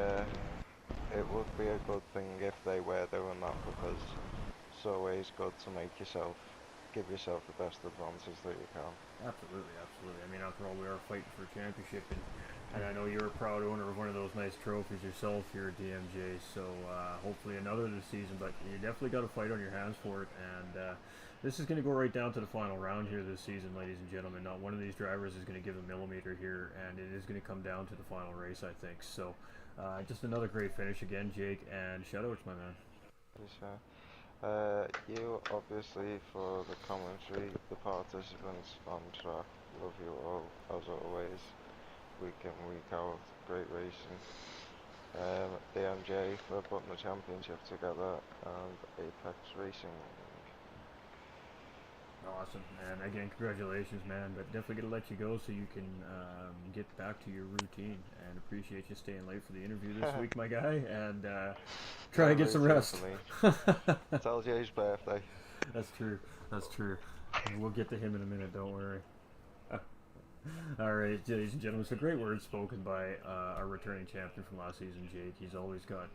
B: it would be a good thing if they were doing that, because it's always good to give yourself the best advantage that you can.
A: Absolutely, absolutely. I mean, after all, we are fighting for a championship, and I know you're a proud owner of one of those nice trophies yourself here at DMJ, so hopefully another this season, but you definitely got a fight on your hands for it, and this is going to go right down to the final round here this season, ladies and gentlemen. Not one of these drivers is going to give a millimeter here, and it is going to come down to the final race, I think. So, just another great finish again, Jake, and shout-outs, my man.
B: Yes, you obviously for the commentary, the participants on track, love you all as always, week in, week out, great racing. DMJ for putting the championship together, and Apex Racing.
A: Awesome, and again, congratulations, man. But definitely gonna let you go so you can get back to your routine. And appreciate you staying late for the interview this week, my guy. And try to get some rest.
B: It's LJ's birthday.
A: That's true. That's true. We'll get to him in a minute. Don't worry. All right, ladies and gentlemen. So great words spoken by our returning champion from last season, Jake. He's always got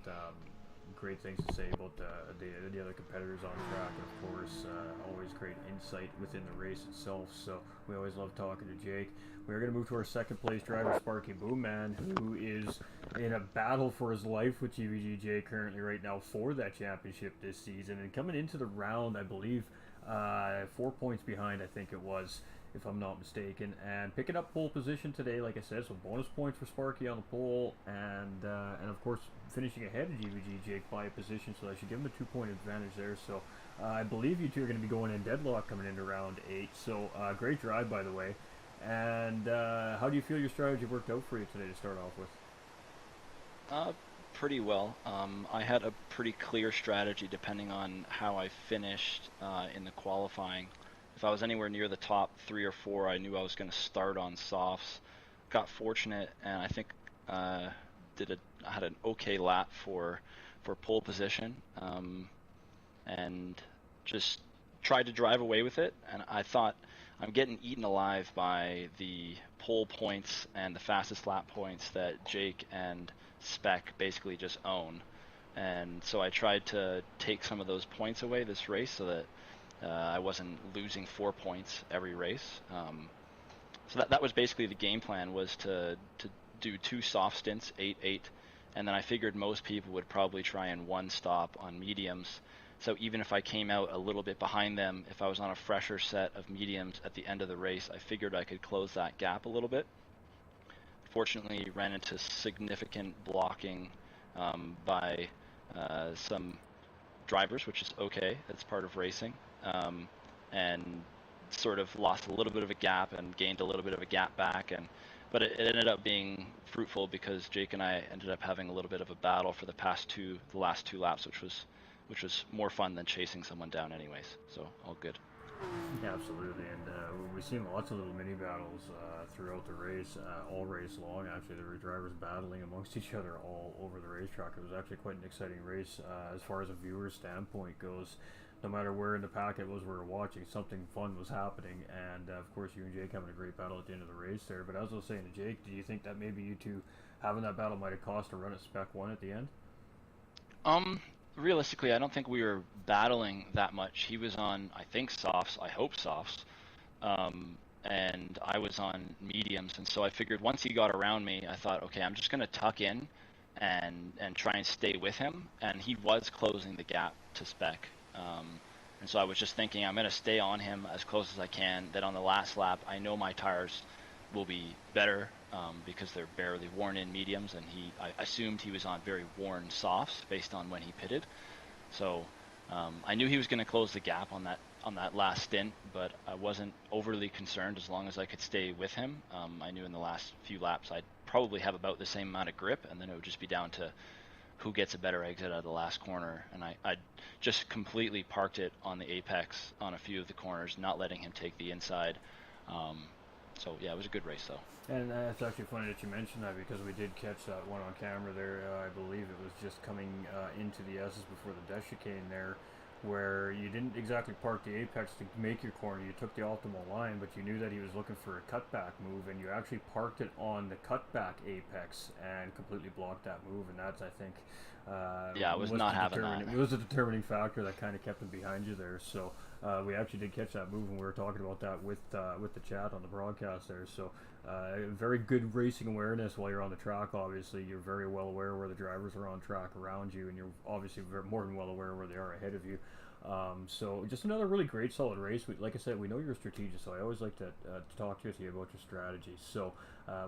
A: great things to say about the other competitors on track, and of course always great insight within the race itself. So we always love talking to Jake. We're going to move to our second place driver, Sparky Boomman, who is in a battle for his life with GVGJ currently right now for that championship this season, and coming into the round, I believe 4 points behind, I think it was, if I'm not mistaken, and picking up pole position today, like I said, so bonus points for Sparky on the pole, and of course finishing ahead of GVG Jake by a position, so that should give him a 2-point advantage there. So I believe you two are going to be going in deadlock coming into round 8. So great drive, by the way. And how do you feel your strategy worked out for you today to start off with?
C: Pretty well. I had a pretty clear strategy depending on how I finished in the qualifying. If I was anywhere near the top 3 or 4, I knew I was going to start on softs. Got fortunate, and I think I had an okay lap for pole position, and just tried to drive away with it. And I thought, I'm getting eaten alive by the pole points and the fastest lap points that Jake and Spec basically just own. And so I tried to take some of those points away this race so that I wasn't losing 4 points every race. So that was basically the game plan, was to do 2 soft stints, 8-8, and then I figured most people would probably try and one stop on mediums. So even if I came out a little bit behind them, if I was on a fresher set of mediums at the end of the race, I figured I could close that gap a little bit. Fortunately, ran into significant blocking by some drivers, which is okay, it's part of racing, and sort of lost a little bit of a gap and gained a little bit of a gap back, but it ended up being fruitful because Jake and I ended up having a little bit of a battle for the last two laps, which was more fun than chasing someone down anyways, so all good.
A: Yeah, absolutely, and we've seen lots of little mini battles throughout the race, all race long. Actually, there were drivers battling amongst each other all over the racetrack. It was actually quite an exciting race as far as a viewer's standpoint goes. No matter where in the pack it was we were watching, something fun was happening, and of course you and Jake having a great battle at the end of the race there. But as I was saying to Jake, do you think that maybe you two having that battle might have cost a run at Spec 1 at the end?
C: Realistically, I don't think we were battling that much. He was on, I think, softs, I hope softs, and I was on mediums, and so I figured once he got around me, I thought, okay, I'm just going to tuck in and try and stay with him, and he was closing the gap to Spec. And so I was just thinking, I'm going to stay on him as close as I can, that on the last lap, I know my tires will be better because they're barely worn in mediums, and I assumed he was on very worn softs based on when he pitted. So I knew he was going to close the gap on that last stint, but I wasn't overly concerned as long as I could stay with him. I knew in the last few laps I'd probably have about the same amount of grip, and then it would just be down to who gets a better exit out of the last corner. And I just completely parked it on the apex on a few of the corners, not letting him take the inside. So yeah, it was a good race though.
A: And it's actually funny that you mentioned that, because we did catch that one on camera there. I believe it was just coming into the S's before the death chicane there. where you didn't exactly park the apex to make your corner. You took the optimal line, but you knew that he was looking for a cutback move, and you actually parked it on the cutback apex and completely blocked that move. And that's, I think,
C: Yeah, I was not having that.
A: It was a determining factor that kind of kept him behind you there. So we actually did catch that move, and we were talking about that with the chat on the broadcast there. So very good racing awareness while you're on the track. Obviously, you're very well aware where the drivers are on track around you, and you're obviously more than well aware where they are ahead of you. So just another really great, solid race. Like I said, we know you're strategic, so I always like to talk to you about your strategy. So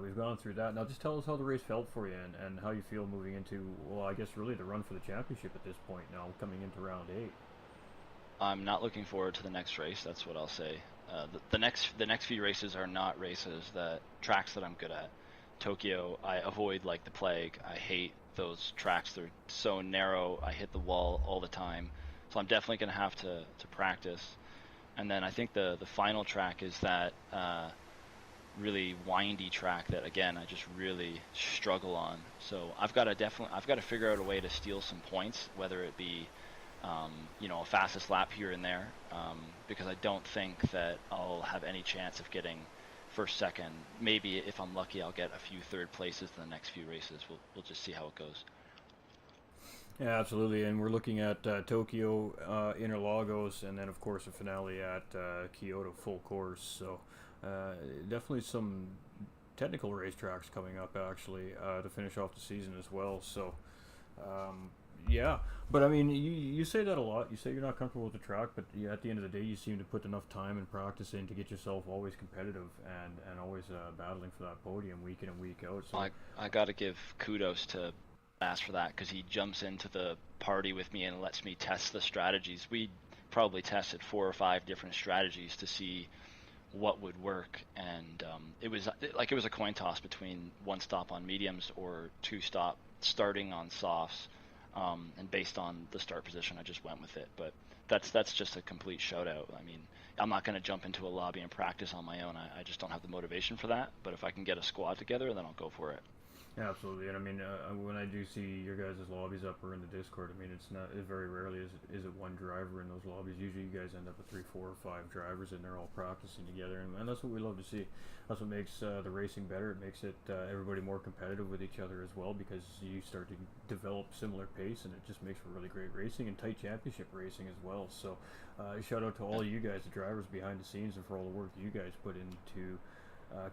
A: we've gone through that. Now just tell us how the race felt for you and how you feel moving into, well, I guess really the run for the championship at this point now, coming into round 8.
C: I'm not looking forward to the next race. That's what I'll say. The next few races are not races tracks that I'm good at. Tokyo, I avoid like the plague. I hate those tracks. They're so narrow. I hit the wall all the time. So I'm definitely going to have to practice. And then I think the final track is that really windy track that, again, I just really struggle on. So I've got to figure out a way to steal some points, whether it be a fastest lap here and there, because I don't think that I'll have any chance of getting first, second. Maybe if I'm lucky, I'll get a few third places in the next few races. We'll just see how it goes.
A: Yeah, absolutely, and we're looking at Tokyo, Interlagos, and then of course a finale at Kyoto full course. So definitely some technical racetracks coming up actually to finish off the season as well. So yeah, but I mean, you say that a lot. You say you're not comfortable with the track, but at the end of the day, you seem to put enough time and practice in to get yourself always competitive and always battling for that podium week in and week out. So
C: I got to give kudos to Bass for that, because he jumps into the party with me and lets me test the strategies. We probably tested 4 or 5 different strategies to see what would work, and it was a coin toss between 1 stop on mediums or 2 stop starting on softs. And based on the start position, I just went with it. But that's just a complete shout out. I mean, I'm not going to jump into a lobby and practice on my own. I just don't have the motivation for that. But if I can get a squad together, then I'll go for it.
A: Yeah, absolutely, and I mean, when I do see your guys' lobbies up or in the Discord, I mean, it very rarely is it one driver in those lobbies. Usually, you guys end up with 3, 4, or 5 drivers, and they're all practicing together, and that's what we love to see. That's what makes the racing better. It makes it everybody more competitive with each other as well, because you start to develop similar pace, and it just makes for really great racing and tight championship racing as well. So, shout out to all you guys, the drivers behind the scenes, and for all the work you guys put into.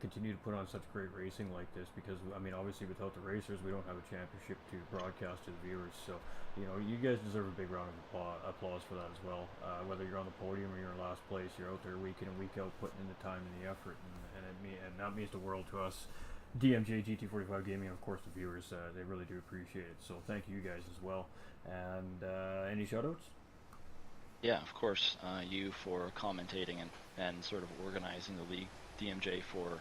A: Continue to put on such great racing like this, because I mean, obviously without the racers we don't have a championship to broadcast to the viewers. So you guys deserve a big round of applause for that as well. Whether you're on the podium or you're in last place, you're out there week in and week out putting in the time and the effort, and that means the world to us, DMJ, GT45 Gaming, and of course the viewers. They really do appreciate it, so thank you guys as well. And any shoutouts?
C: Yeah, of course. You for commentating and sort of organizing the league. DMJ for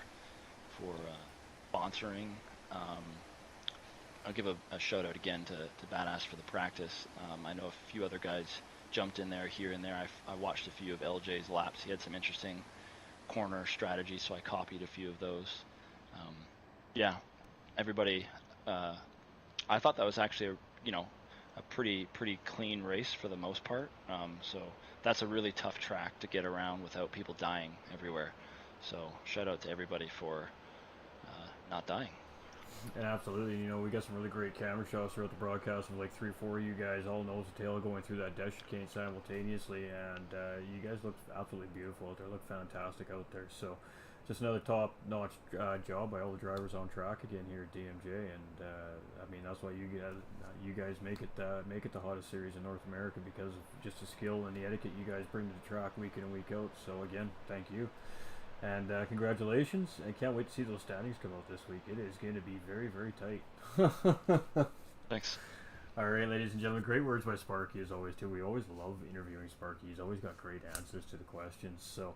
C: sponsoring. I'll give a shout out again to Badass for the practice. I know a few other guys jumped in there here and there. I watched a few of LJ's laps. He had some interesting corner strategies, so I copied a few of those. Yeah, everybody. I thought that was actually a pretty clean race for the most part. So that's a really tough track to get around without people dying everywhere. So shout out to everybody for not dying.
A: And absolutely, we got some really great camera shots throughout the broadcast of like 3 or 4 of you guys all nose to tail going through that dash chicane simultaneously, and you guys look absolutely beautiful out there. Look fantastic out there. So just another top-notch job by all the drivers on track again here at DMJ, and I mean, that's why you guys make it the hottest series in North America, because of just the skill and the etiquette you guys bring to the track week in and week out. So again, thank you. And congratulations. I can't wait to see those standings come out this week. It is going to be very, very tight.
C: Thanks.
A: All right, ladies and gentlemen, great words by Sparky as always, too. We always love interviewing Sparky. He's always got great answers to the questions, so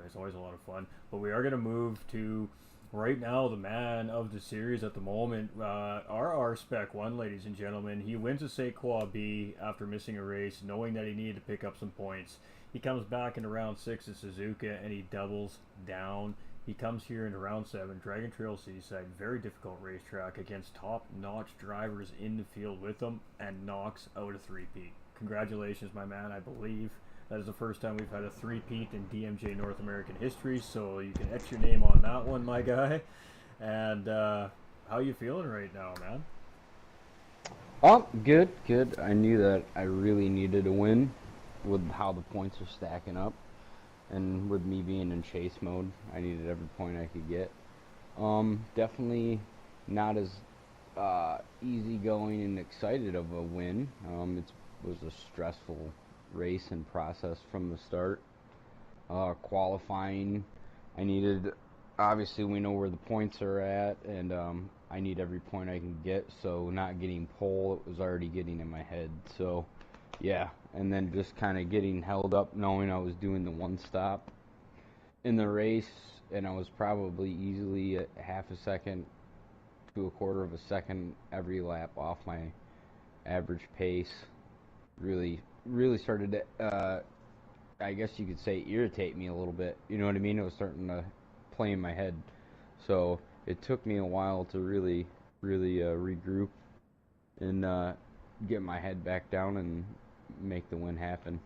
A: it's always a lot of fun. But we are going to move to, right now, the man of the series at the moment, RR Spec 1, ladies and gentlemen. He wins a St. Croix B after missing a race, knowing that he needed to pick up some points. He comes back into round 6 at Suzuka, and he doubles down. He comes here into round 7, Dragon Trail Seaside, very difficult racetrack against top-notch drivers in the field with him, and knocks out a 3-peat. congratulations, my man. I believe that is the first time we've had a three-peat in DMJ North American history, so you can etch your name on that one, my guy. And how you feeling right now, man?
D: Oh, good, good. I knew that I really needed a win with how the points are stacking up. And with me being in chase mode, I needed every point I could get. Definitely not as easygoing and excited of a win. It was a stressful race and process from the start. Qualifying, I needed, obviously we know where the points are at, and I need every point I can get, so not getting pole, it was already getting in my head, so yeah, and then just kind of getting held up knowing I was doing the one stop in the race, and I was probably easily a half a second to a quarter of a second every lap off my average pace. Really started to, I guess you could say, irritate me a little bit. You know what I mean? It was starting to play in my head. So it took me a while to really regroup and get my head back down and make the win happen.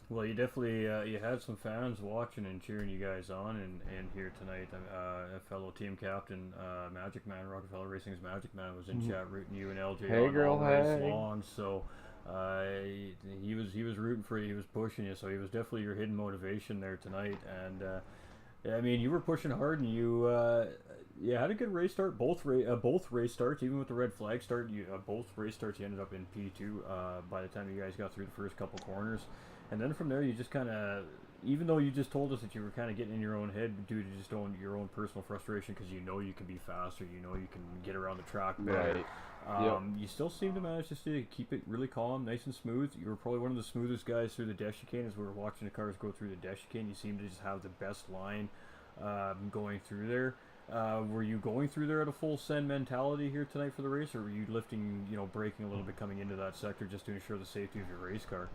A: Well, you definitely you had some fans watching and cheering you guys on, and here tonight, a fellow team captain, Magic Man, Rockefeller Racing's Magic Man, was in chat rooting you and LJ
D: Hey
A: on
D: girl,
A: all race
D: hey.
A: long. So he was rooting for you, he was pushing you. So he was definitely your hidden motivation there tonight. And yeah, I mean, you were pushing hard, and you yeah, had a good race start. Both race starts, even with the red flag start, you both race starts you ended up in P2 by the time you guys got through the first couple corners. And then from there, you just kind of, even though you just told us that you were kind of getting in your own head due to just your own personal frustration, because you know you can be faster, you know you can get around the track better.
D: Right. Yep.
A: You still seem to manage just to keep it really calm, nice and smooth. You were probably one of the smoothest guys through the dash chicane as we were watching the cars go through the dash chicane. You seem to just have the best line going through there. Were you going through there at a full send mentality here tonight for the race, or were you lifting, braking a little bit coming into that sector just to ensure the safety of your race car?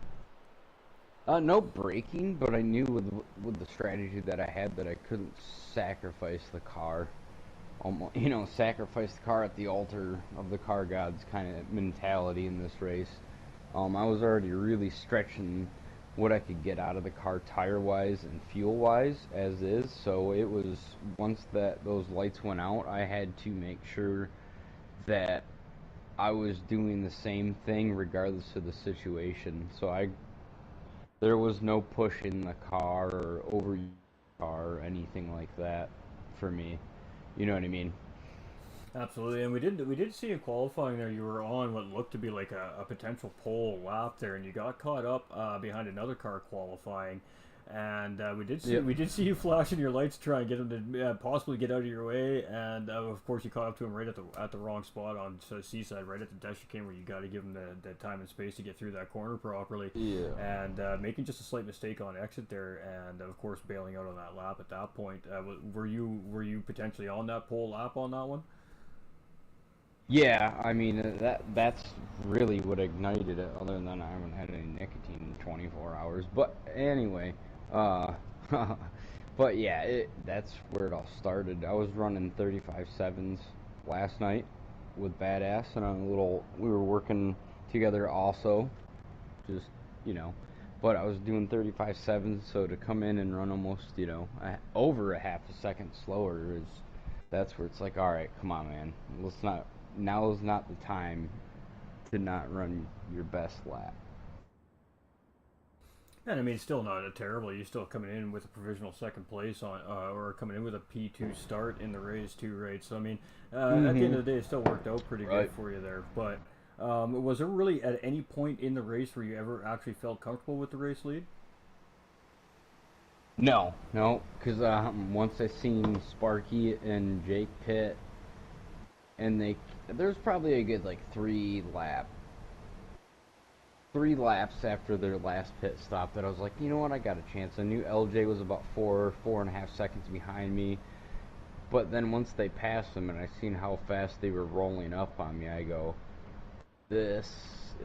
D: No braking, but I knew with the strategy that I had that I couldn't sacrifice the car. Sacrifice the car at the altar of the car gods kind of mentality in this race. I was already really stretching what I could get out of the car tire-wise and fuel-wise as is. So it was, once those lights went out, I had to make sure that I was doing the same thing regardless of the situation. So there was no pushing the car or over the car or anything like that for me. You know what I mean?
A: Absolutely, and we did see in qualifying there you were on what looked to be like a potential pole lap there, and you got caught up behind another car qualifying, and
D: Yep.
A: we did see you flashing your lights to try and get him to possibly get out of your way, and of course you caught up to him right at the wrong spot on Seaside, right at the dash chicane where you got to give him the time and space to get through that corner properly,
D: Yeah.
A: and making just a slight mistake on exit there, and of course bailing out on that lap at that point. Were you potentially on that pole lap on that one?
D: Yeah, I mean that's really what ignited it. Other than I haven't had any nicotine in 24 hours. But anyway, uh, but yeah, that's where it all started. I was running 35.7s last night with Badass, and we were working together also, just you know. But I was doing 35.7s, so to come in and run almost over a half a second slower that's where it's like, all right, come on, man, let's not. Now is not the time to not run your best lap.
A: And I mean, still not a terrible. You're still coming in with a provisional second place on, or coming in with a P2 start in the race too, right? So I mean, at the end of the day, it still worked out pretty good
D: Right.
A: for you there. But was there really at any point in the race where you ever actually felt comfortable with the race lead?
D: No, because once I seen Sparky and Jake pit, and there's probably a good like three laps after their last pit stop that I was like, you know what, I got a chance. I knew LJ was about 4.5 seconds behind me, but then once they passed them and I seen how fast they were rolling up on me, I go, this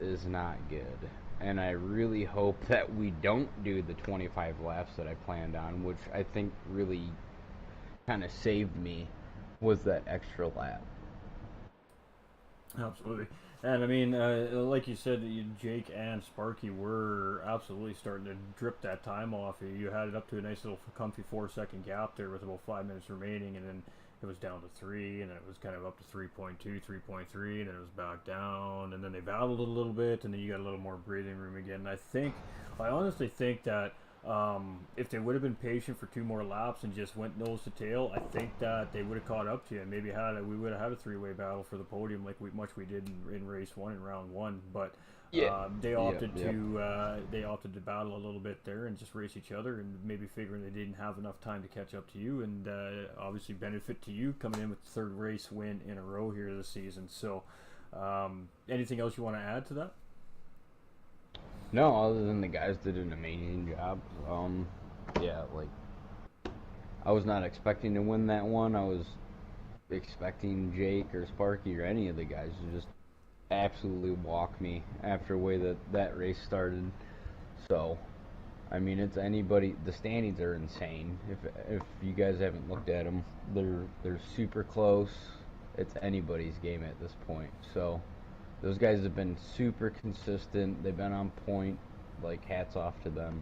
D: is not good. And I really hope that we don't do the 25 laps that I planned on, which I think really kind of saved me, was that extra lap.
A: Absolutely. And I mean, like you said, Jake and Sparky were absolutely starting to drip that time off. You had it up to a nice little comfy 4 second gap there with about 5 minutes remaining, and then it was down to three, and then it was kind of up to 3.2, 3.3, and then it was back down, and then they battled it a little bit, and then you got a little more breathing room again. And I honestly think that if they would have been patient for two more laps and just went nose to tail, I think that they would have caught up to you and maybe we would have had a three-way battle for the podium like we did in race one in round one. But
D: Yeah.
A: they
D: Yep.
A: opted
D: Yep.
A: to battle a little bit there and just race each other and maybe figuring they didn't have enough time to catch up to you and obviously benefit to you coming in with the third race win in a row here this season. So anything else you want to add to that?
D: No, other than the guys did an amazing job. Yeah, like I was not expecting to win that one. I was expecting Jake or Sparky or any of the guys to just absolutely walk me after the way that race started. So, I mean, it's anybody. The standings are insane. If you guys haven't looked at them, they're super close. It's anybody's game at this point. So, those guys have been super consistent. They've been on point. Like hats off to them.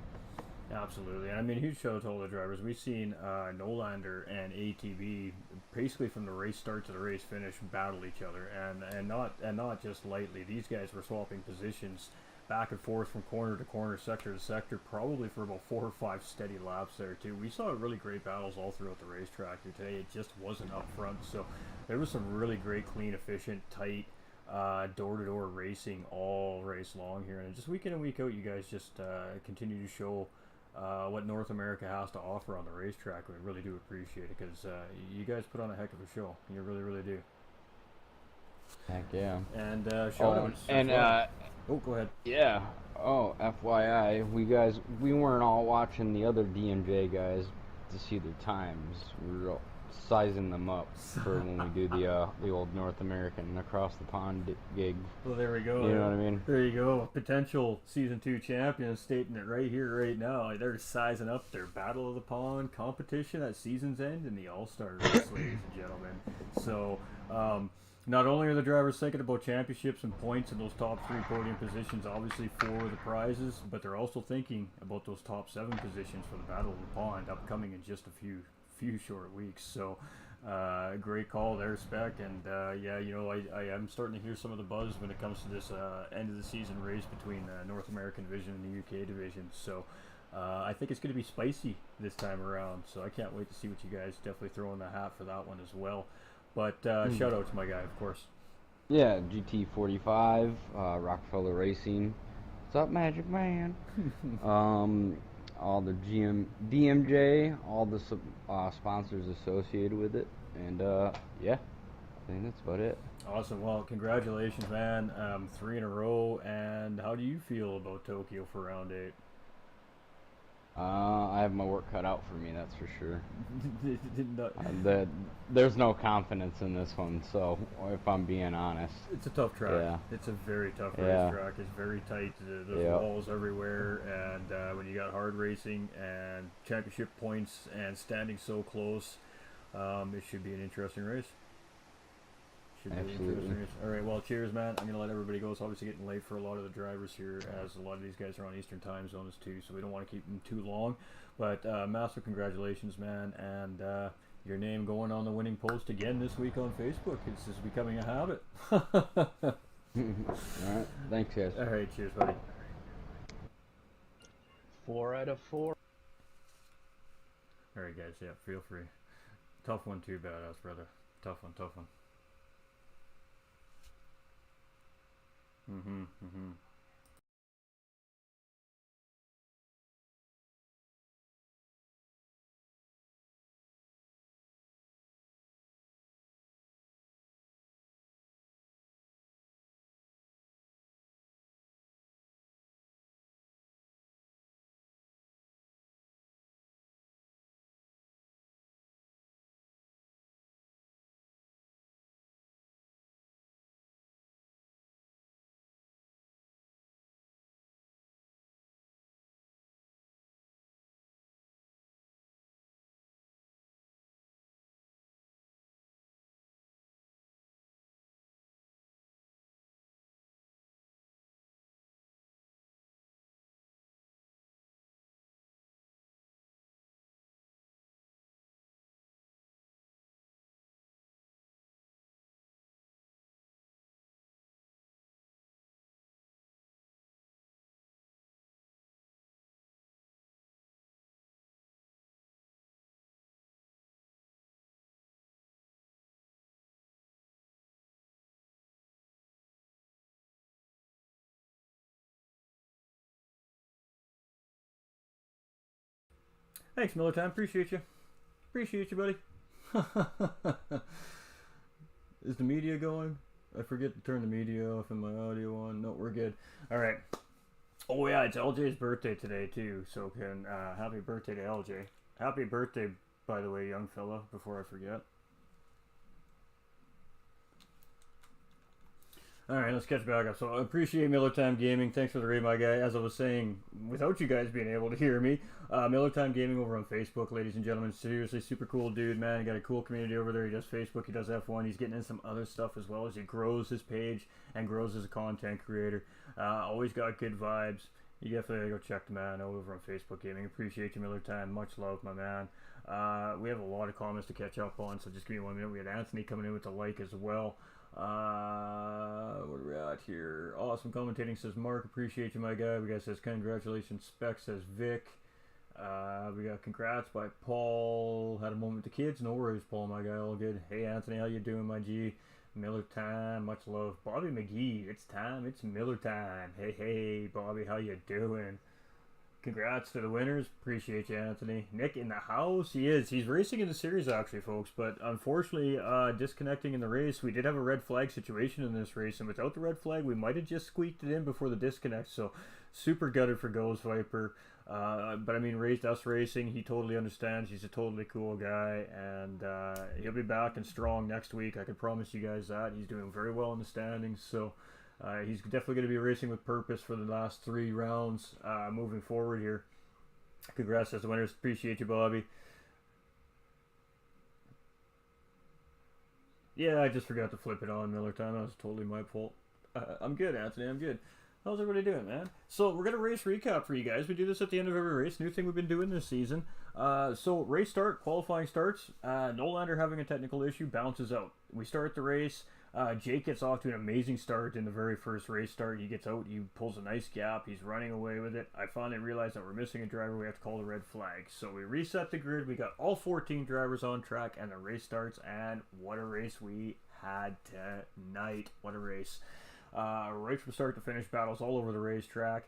A: Absolutely. I mean, huge shout out to all the drivers. We've seen Nolander and ATV basically from the race start to the race finish battle each other, and not just lightly. These guys were swapping positions back and forth from corner to corner, sector to sector, probably for about 4 or 5 steady laps there too. We saw really great battles all throughout the racetrack here today. It just wasn't up front, so there was some really great, clean, efficient, tight door-to-door racing all race long here, and just week in and week out, you guys just continue to show what North America has to offer on the racetrack. We really do appreciate it because you guys put on a heck of a show. You really, really do.
D: Heck yeah.
A: And shout
D: Oh,
A: outs.
D: and
A: Oh, go ahead.
D: yeah. Oh, FYI, we weren't all watching the other DMJ guys to see their times. We were all sizing them up for when we do the old North American across the pond gig.
A: Well, there we go.
D: You know what I mean?
A: There you go. Potential season 2 champions stating it right here, right now. They're sizing up their Battle of the Pond competition at season's end in the All-Star race, ladies and gentlemen. So, not only are the drivers thinking about championships and points in those top 3 podium positions, obviously for the prizes, but they're also thinking about those top 7 positions for the Battle of the Pond upcoming in just a few short weeks. So great call there, Spec. And yeah, you know, I am starting to hear some of the buzz when it comes to this end of the season race between North American division and the UK division. So I think it's going to be spicy this time around. So I can't wait to see what you guys definitely throw in the hat for that one as well. But shout out to my guy, of course.
D: Yeah, GT45, Rockefeller Racing. What's up, Magic Man? All the DMJ, all the sponsors associated with it, and yeah, I think that's about it.
A: Awesome. Well, congratulations, man. 3 in a row. And how do you feel about Tokyo for round 8?
D: I have my work cut out for me, that's for sure.
A: No,
D: There's no confidence in this one, so if I'm being honest.
A: it's a tough track.
D: Yeah.
A: It's a very tough
D: Yeah.
A: racetrack. It's very tight. There's
D: Yeah.
A: walls everywhere, and when you got hard racing and championship points and standing so close, it should be an interesting race. Should be an interesting
D: Absolutely.
A: race. All right. Well, cheers, man. I'm gonna let everybody go. It's obviously getting late for a lot of the drivers here, as a lot of these guys are on Eastern time zones too. So we don't want to keep them too long. But massive congratulations, man, and your name going on the winning post again this week on Facebook. It's just becoming a habit.
D: All right, thanks, guys.
A: All right, cheers, buddy.
E: 4 out of 4.
A: All right, guys. Yeah, feel free. Tough one too, badass brother. Tough one. Tough one. Mm-hmm. Thanks, Miller Time. Appreciate you. Appreciate you, buddy. Is the media going? I forget to turn the media off and my audio on. No, we're good. All right. Oh yeah, it's LJ's birthday today too. So can happy birthday to LJ. Happy birthday, by the way, young fella. Before I forget. Alright, let's catch back up. So I appreciate Miller Time Gaming. Thanks for the raid, my guy. As I was saying, without you guys being able to hear me, Miller Time Gaming over on Facebook, ladies and gentlemen. Seriously, super cool dude, man. He got a cool community over there. He does Facebook, he does F1. He's getting in some other stuff as well as he grows his page and grows as a content creator. Always got good vibes. You definitely go check the man out over on Facebook Gaming. Appreciate you, Miller Time. Much love, my man. We have a lot of comments to catch up on, so just give me 1 minute. We had Anthony coming in with the like as well. What are we at here? Awesome commentating, says Mark. Appreciate you, my guy. We got says congratulations, Spec, says Vic. We got congrats by Paul. Had a moment with the kids. No worries, Paul, my guy. All good. Hey, Anthony, how you doing, my G? Miller Time, much love. Bobby McGee, it's time. It's Miller Time. Hey, Bobby, how you doing? Congrats to the winners. Appreciate you, Anthony. Nick in the house. He is. He's racing in the series, actually, folks. But unfortunately, disconnecting in the race. We did have a red flag situation in this race. And without the red flag, we might have just squeaked it in before the disconnect. So, super gutted for Ghost Viper. But, I mean, raised us racing. He totally understands. He's a totally cool guy. And he'll be back and strong next week. I can promise you guys that. He's doing very well in the standings. So, he's definitely going to be racing with purpose for the last 3 rounds moving forward here. Congrats as the winners. Appreciate you, Bobby. Yeah, I just forgot to flip it on Miller Time. That was totally my fault. I'm good, Anthony. I'm good. How's everybody doing, man? So we're going to race recap for you guys. We do this at the end of every race. New thing we've been doing this season. So race start, qualifying starts. Nolander having a technical issue, bounces out. We start the race. Jake gets off to an amazing start in the very first race start. He gets out, he pulls a nice gap, he's running away with it. I finally realized that we're missing a driver, we have to call the red flag. So we reset the grid, we got all 14 drivers on track, and the race starts, and what a race we had tonight. What a race. Right from start to finish, battles all over the racetrack.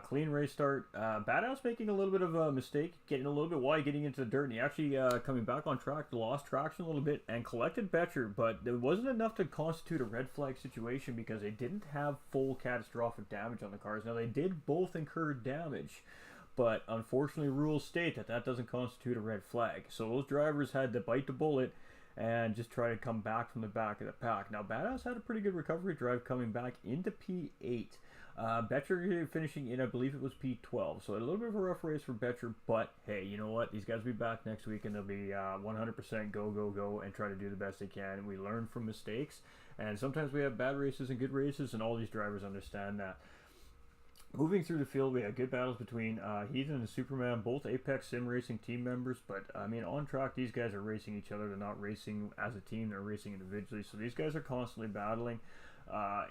A: Clean race start. Badass making a little bit of a mistake, getting a little bit wide, getting into the dirt, and he actually coming back on track, lost traction a little bit, and collected Betcher, but it wasn't enough to constitute a red flag situation because they didn't have full catastrophic damage on the cars. Now, they did both incur damage, but unfortunately rules state that that doesn't constitute a red flag. So those drivers had to bite the bullet and just try to come back from the back of the pack. Now, Badass had a pretty good recovery drive coming back into P8. Betcher finishing in, I believe it was P12. So a little bit of a rough race for Betcher, but hey, you know what? These guys will be back next week and they'll be 100% go and try to do the best they can. We learn from mistakes, and sometimes we have bad races and good races, and all these drivers understand that. Moving through the field, we had good battles between Heathen and Superman, both Apex Sim Racing team members, but I mean, on track, these guys are racing each other. They're not racing as a team, they're racing individually, so these guys are constantly battling.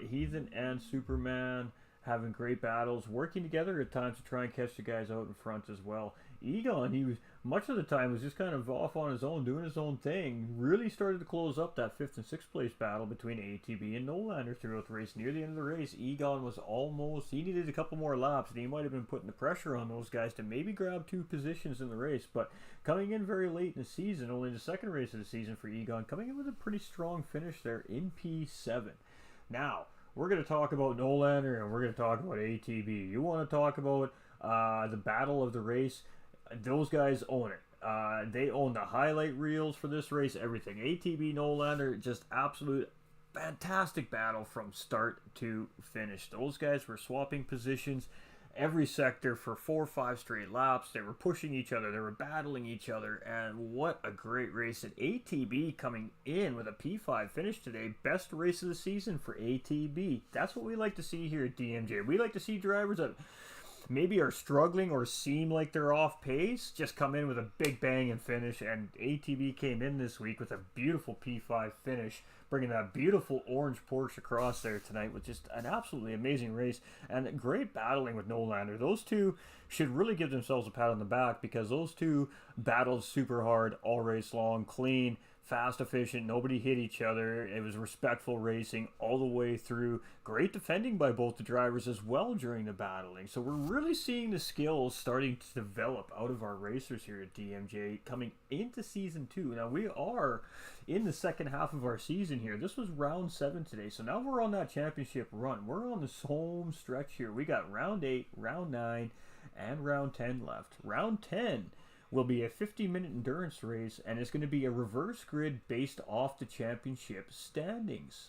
A: Heathen and Superman having great battles, working together at times to try and catch the guys out in front as well. Egon, he was much of the time was just kind of off on his own, doing his own thing. Really started to close up that 5th and 6th place battle between ATB and Nolander throughout the race. Near the end of the race, Egon was almost, he needed a couple more laps, and he might have been putting the pressure on those guys to maybe grab 2 positions in the race. But coming in very late in the season, only the 2nd race of the season for Egon, coming in with a pretty strong finish there in P7. Now, we're going to talk about Nolander and we're going to talk about ATB. You want to talk about the battle of the race? Those guys own it. They own the highlight reels for this race, everything. ATB, Nolander, just absolute fantastic battle from start to finish. Those guys were swapping positions every sector for 4 or 5 straight laps. They were pushing each other, they were battling each other, and what a great race. And ATB coming in with a P5 finish today. Best race of the season for ATB. That's what we like to see here at DMJ. We like to see drivers that maybe are struggling or seem like they're off pace just come in with a big bang and finish, and ATB came in this week with a beautiful P5 finish, bringing that beautiful orange Porsche across there tonight with just an absolutely amazing race and great battling with Nolander. Those two should really give themselves a pat on the back because those two battled super hard all race long, clean, fast, efficient. Nobody hit each other. It was respectful racing all the way through. Great defending by both the drivers as well during the battling. So we're really seeing the skills starting to develop out of our racers here at DMJ coming into season 2. Now we are in the second half of our season here. This was round 7 today. So now we're on that championship run. We're on this home stretch here. We got round 8, round 9, and round 10 left. Round 10 will be a 50-minute endurance race, and it's going to be a reverse grid based off the championship standings.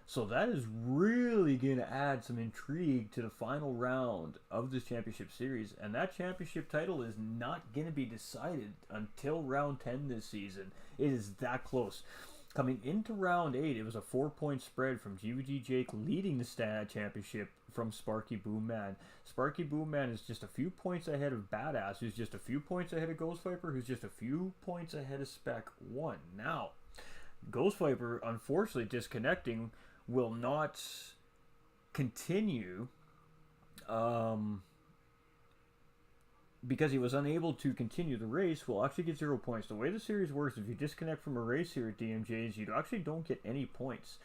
A: So that is really going to add some intrigue to the final round of this championship series, and that championship title is not going to be decided until round 10 this season. It is that close. Coming into round 8, it was a 4-point spread from GVG Jake leading the stat championship from Sparky Boomman. Sparky Boomman is just a few points ahead of Badass, who's just a few points ahead of Ghost Viper, who's just a few points ahead of Spec 1. Now, Ghost Viper, unfortunately, disconnecting will not continue because he was unable to continue the race. Will actually get 0 points. The way the series works, if you disconnect from a race here at DMJ's, you actually don't get any points.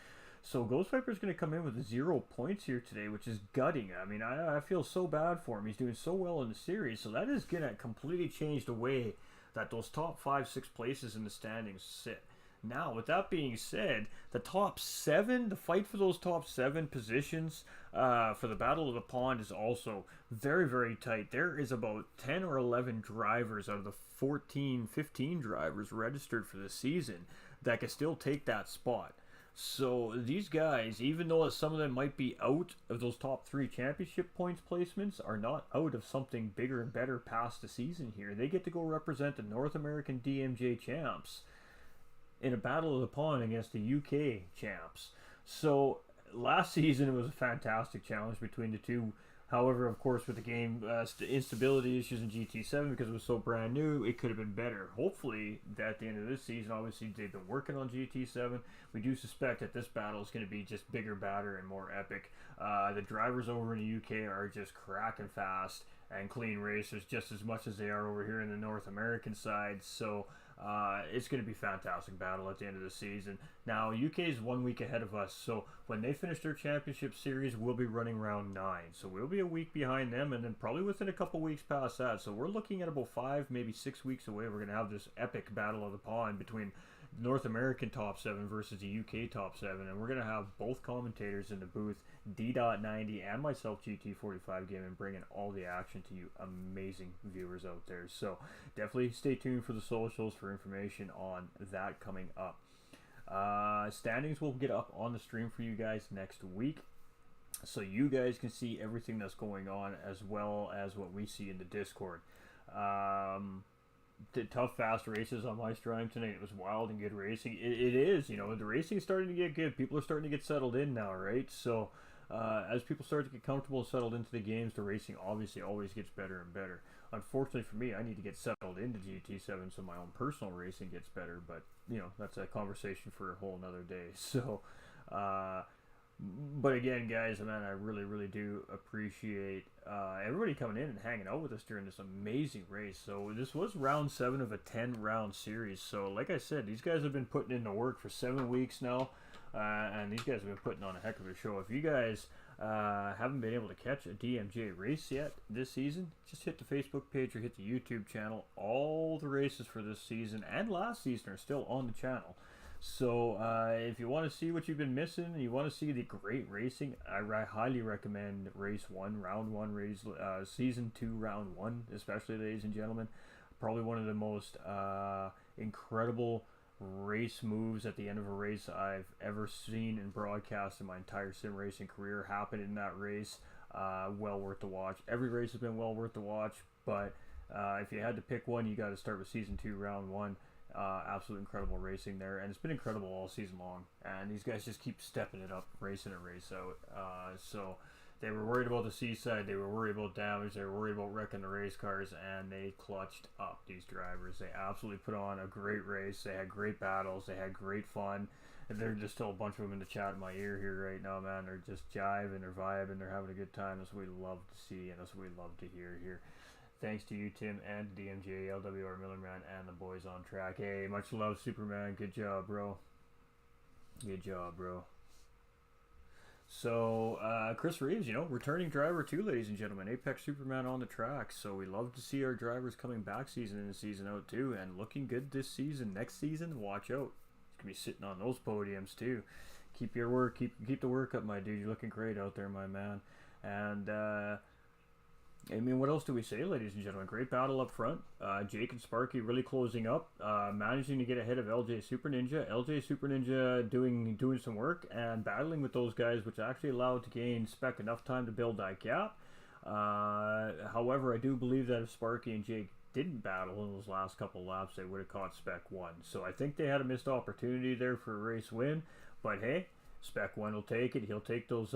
A: So Ghost Viper is going to come in with 0 points here today, which is gutting. I mean, I feel so bad for him. He's doing so well in the series, so that is going to completely change the way that those top 5, 6 places in the standings sit. Now, with that being said, the top 7, the fight for those top 7 positions for the Battle of the Pond is also very, very tight. There is about 10 or 11 drivers out of the 14, 15 drivers registered for the season that can still take that spot. So these guys, even though some of them might be out of those top 3 championship points placements, are not out of something bigger and better past the season here. They get to go represent the North American DMJ champs in a Battle of the Pond against the UK champs. So last season it was a fantastic challenge between the two. However, of course, with the game instability issues in GT7 because it was so brand new, it could have been better. Hopefully, at the end of this season, obviously they've been working on GT7. We do suspect that this battle is going to be just bigger, badder, and more epic. The drivers over in the UK are just cracking fast and clean racers just as much as they are over here in the North American side. So it's going to be a fantastic battle at the end of the season. Now, UK is 1 week ahead of us, so when they finish their championship series, we'll be running round 9. So we'll be a week behind them, and then probably within a couple weeks past that. So we're looking at about 5, maybe 6 weeks away. We're going to have this epic Battle of the Pond between North American top 7 versus the UK top 7, and we're going to have both commentators in the booth, D.90 and myself, GT45 Gaming, bringing all the action to you amazing viewers out there. So definitely stay tuned for the socials for information on that coming up. Standings will get up on the stream for you guys next week, so you guys can see everything that's going on as well as what we see in the Discord. The tough, fast races on my stream tonight. It was wild and good racing. It is, you know, the racing is starting to get good. People are starting to get settled in now, right? So as people start to get comfortable and settled into the games, the racing obviously always gets better and better. Unfortunately for me, I need to get settled into GT7 so my own personal racing gets better, but you know, that's a conversation for a whole nother day. So but again, guys, man, I really do appreciate everybody coming in and hanging out with us during this amazing race. So this was round 7 of a 10-round series. So like I said, these guys have been putting in the work for 7 weeks now, and these guys have been putting on a heck of a show. If you guys haven't been able to catch a DMJ race yet this season, just hit the Facebook page or hit the YouTube channel. All the races for this season and last season are still on the channel. So if you want to see what you've been missing and you want to see the great racing, I highly recommend race 1, round 1, race, season 2, round 1, especially, ladies and gentlemen. Probably one of the most incredible race moves at the end of a race I've ever seen in broadcast in my entire sim racing career happened in that race. Well worth the watch. Every race has been well worth the watch, but if you had to pick one, you got to start with season 2, round 1. Absolute incredible racing there, and it's been incredible all season long, and these guys just keep stepping it up, race in and race out. So they were worried about the seaside, they were worried about damage, they were worried about wrecking the race cars, and they clutched up, these drivers. They absolutely put on a great race. They had great battles, they had great fun, and there's just still a bunch of them in the chat in my ear here right now, man. They're just jiving, they're vibing, they're having a good time. That's what we love to see, and that's what we love to hear here. thanks to you, Tim, and DMJ, LWR Millerman, and the boys on track. Hey, much love, Superman. Good job, bro. Good job, bro. So, Chris Reeves, returning driver too, ladies and gentlemen. Apex Superman on the track. So we love to see our drivers coming back season in and season out too, and looking good this season. Next season, watch out. He's gonna be sitting on those podiums too. Keep your work, keep the work up, my dude. You're looking great out there, my man. And I mean, what else do we say, ladies and gentlemen? Great battle up front. Jake and Sparky really closing up, managing to get ahead of LJ Super Ninja. LJ Super Ninja doing some work and battling with those guys, which actually allowed to gain Spec enough time to build that gap. However, I do believe that if Sparky and Jake didn't battle in those last couple laps, they would have caught Spec 1. So I think they had a missed opportunity there for a race win. But hey, Spec 1 will take it. He'll take those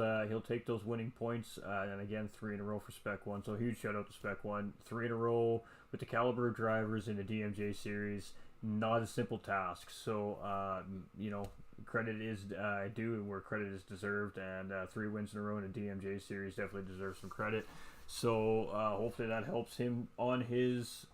A: winning points, and again 3 in a row for Spec 1. So huge shout out to Spec 1. 3 in a row with the caliber of drivers in the DMJ series. Not a simple task. So credit is due where credit is deserved, and 3 wins in a row in the DMJ series definitely deserves some credit. So hopefully that helps him on his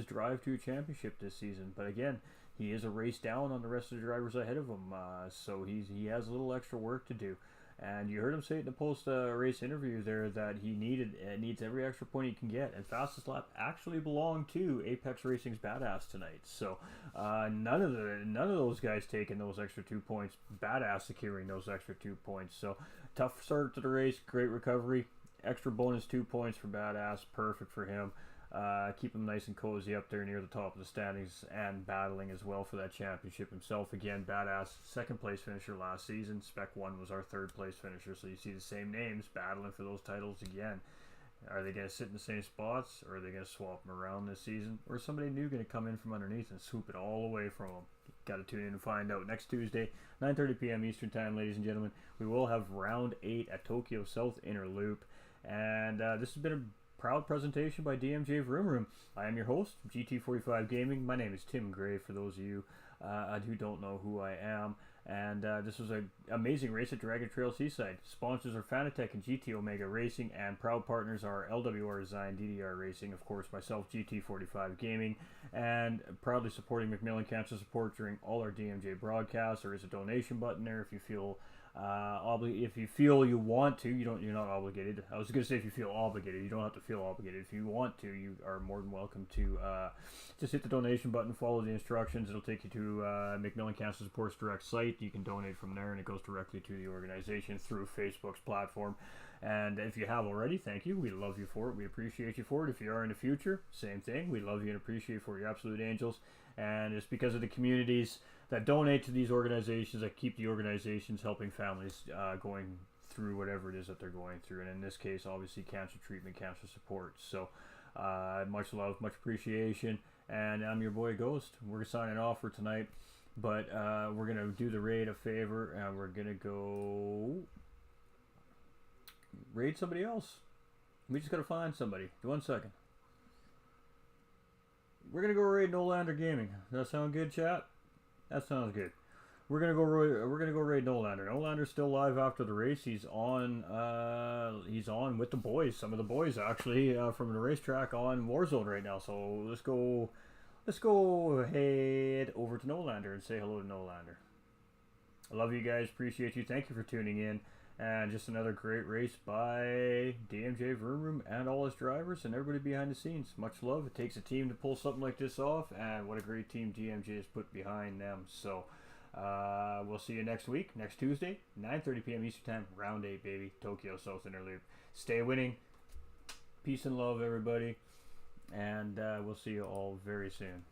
A: drive to a championship this season. But again, he is a race down on the rest of the drivers ahead of him, so he has a little extra work to do. And you heard him say it in the post-race interview there that he needs every extra point he can get. And fastest lap actually belonged to Apex Racing's Badass tonight. So none of those guys taking those extra 2 points. Badass securing those extra 2 points. So tough start to the race, great recovery. Extra bonus 2 points for Badass, perfect for him. Keep him nice and cozy up there near the top of the standings and battling as well for that championship himself. Again, Badass, second place finisher last season. Spec 1 was our third place finisher. So you see the same names battling for those titles again. Are they going to sit in the same spots, or are they going to swap them around this season? Or is somebody new going to come in from underneath and swoop it all away from them? Got to tune in and find out. Next Tuesday, 9:30 p.m. Eastern Time, ladies and gentlemen, we will have round 8 at Tokyo South Inner Loop. And this has been a proud presentation by DMJ Vroom Room. I am your host, GT45 Gaming. My name is Tim Gray, for those of you who don't know who I am. And this was an amazing race at Dragon Trail Seaside. Sponsors are Fanatec and GT Omega Racing, and proud partners are LWR Design, DDR Racing, of course, myself, GT45 Gaming, and proudly supporting MacMillan Cancer Support during all our DMJ broadcasts. There is a donation button there if you feel if you feel you want to. You're not obligated. I was going to say if you feel obligated. You don't have to feel obligated. If you want to, you are more than welcome to just hit the donation button, follow the instructions. It'll take you to MacMillan Cancer Support's direct site. You can donate from there, and it goes directly to the organization through Facebook's platform. And if you have already, thank you. We love you for it. We appreciate you for it. If you are in the future, same thing. We love you and appreciate you for your absolute angels. And it's because of the communities that donate to these organizations that keep the organizations helping families going through whatever it is that they're going through. And in this case, obviously, cancer treatment, cancer support. So much love, much appreciation. And I'm your boy Ghost. We're signing off for tonight. But we're going to do the raid a favor, and we're going to go raid somebody else. We just got to find somebody. 1 second. We're going to go raid Nolander Gaming. Does that sound good, chat? That sounds good. We're gonna go raid Nolander. Nolander's still live after the race. He's on with the boys. Some of the boys actually from the racetrack on Warzone right now. So let's go head over to Nolander and say hello to Nolander. I love you guys. Appreciate you. Thank you for tuning in. And just another great race by DMJ Vroom Room and all his drivers and everybody behind the scenes. Much love. It takes a team to pull something like this off, and what a great team DMJ has put behind them. So we'll see you next week, next Tuesday, 9:30 p.m. Eastern Time, round 8, baby. Tokyo South Inner Loop. Stay winning. Peace and love, everybody. And we'll see you all very soon.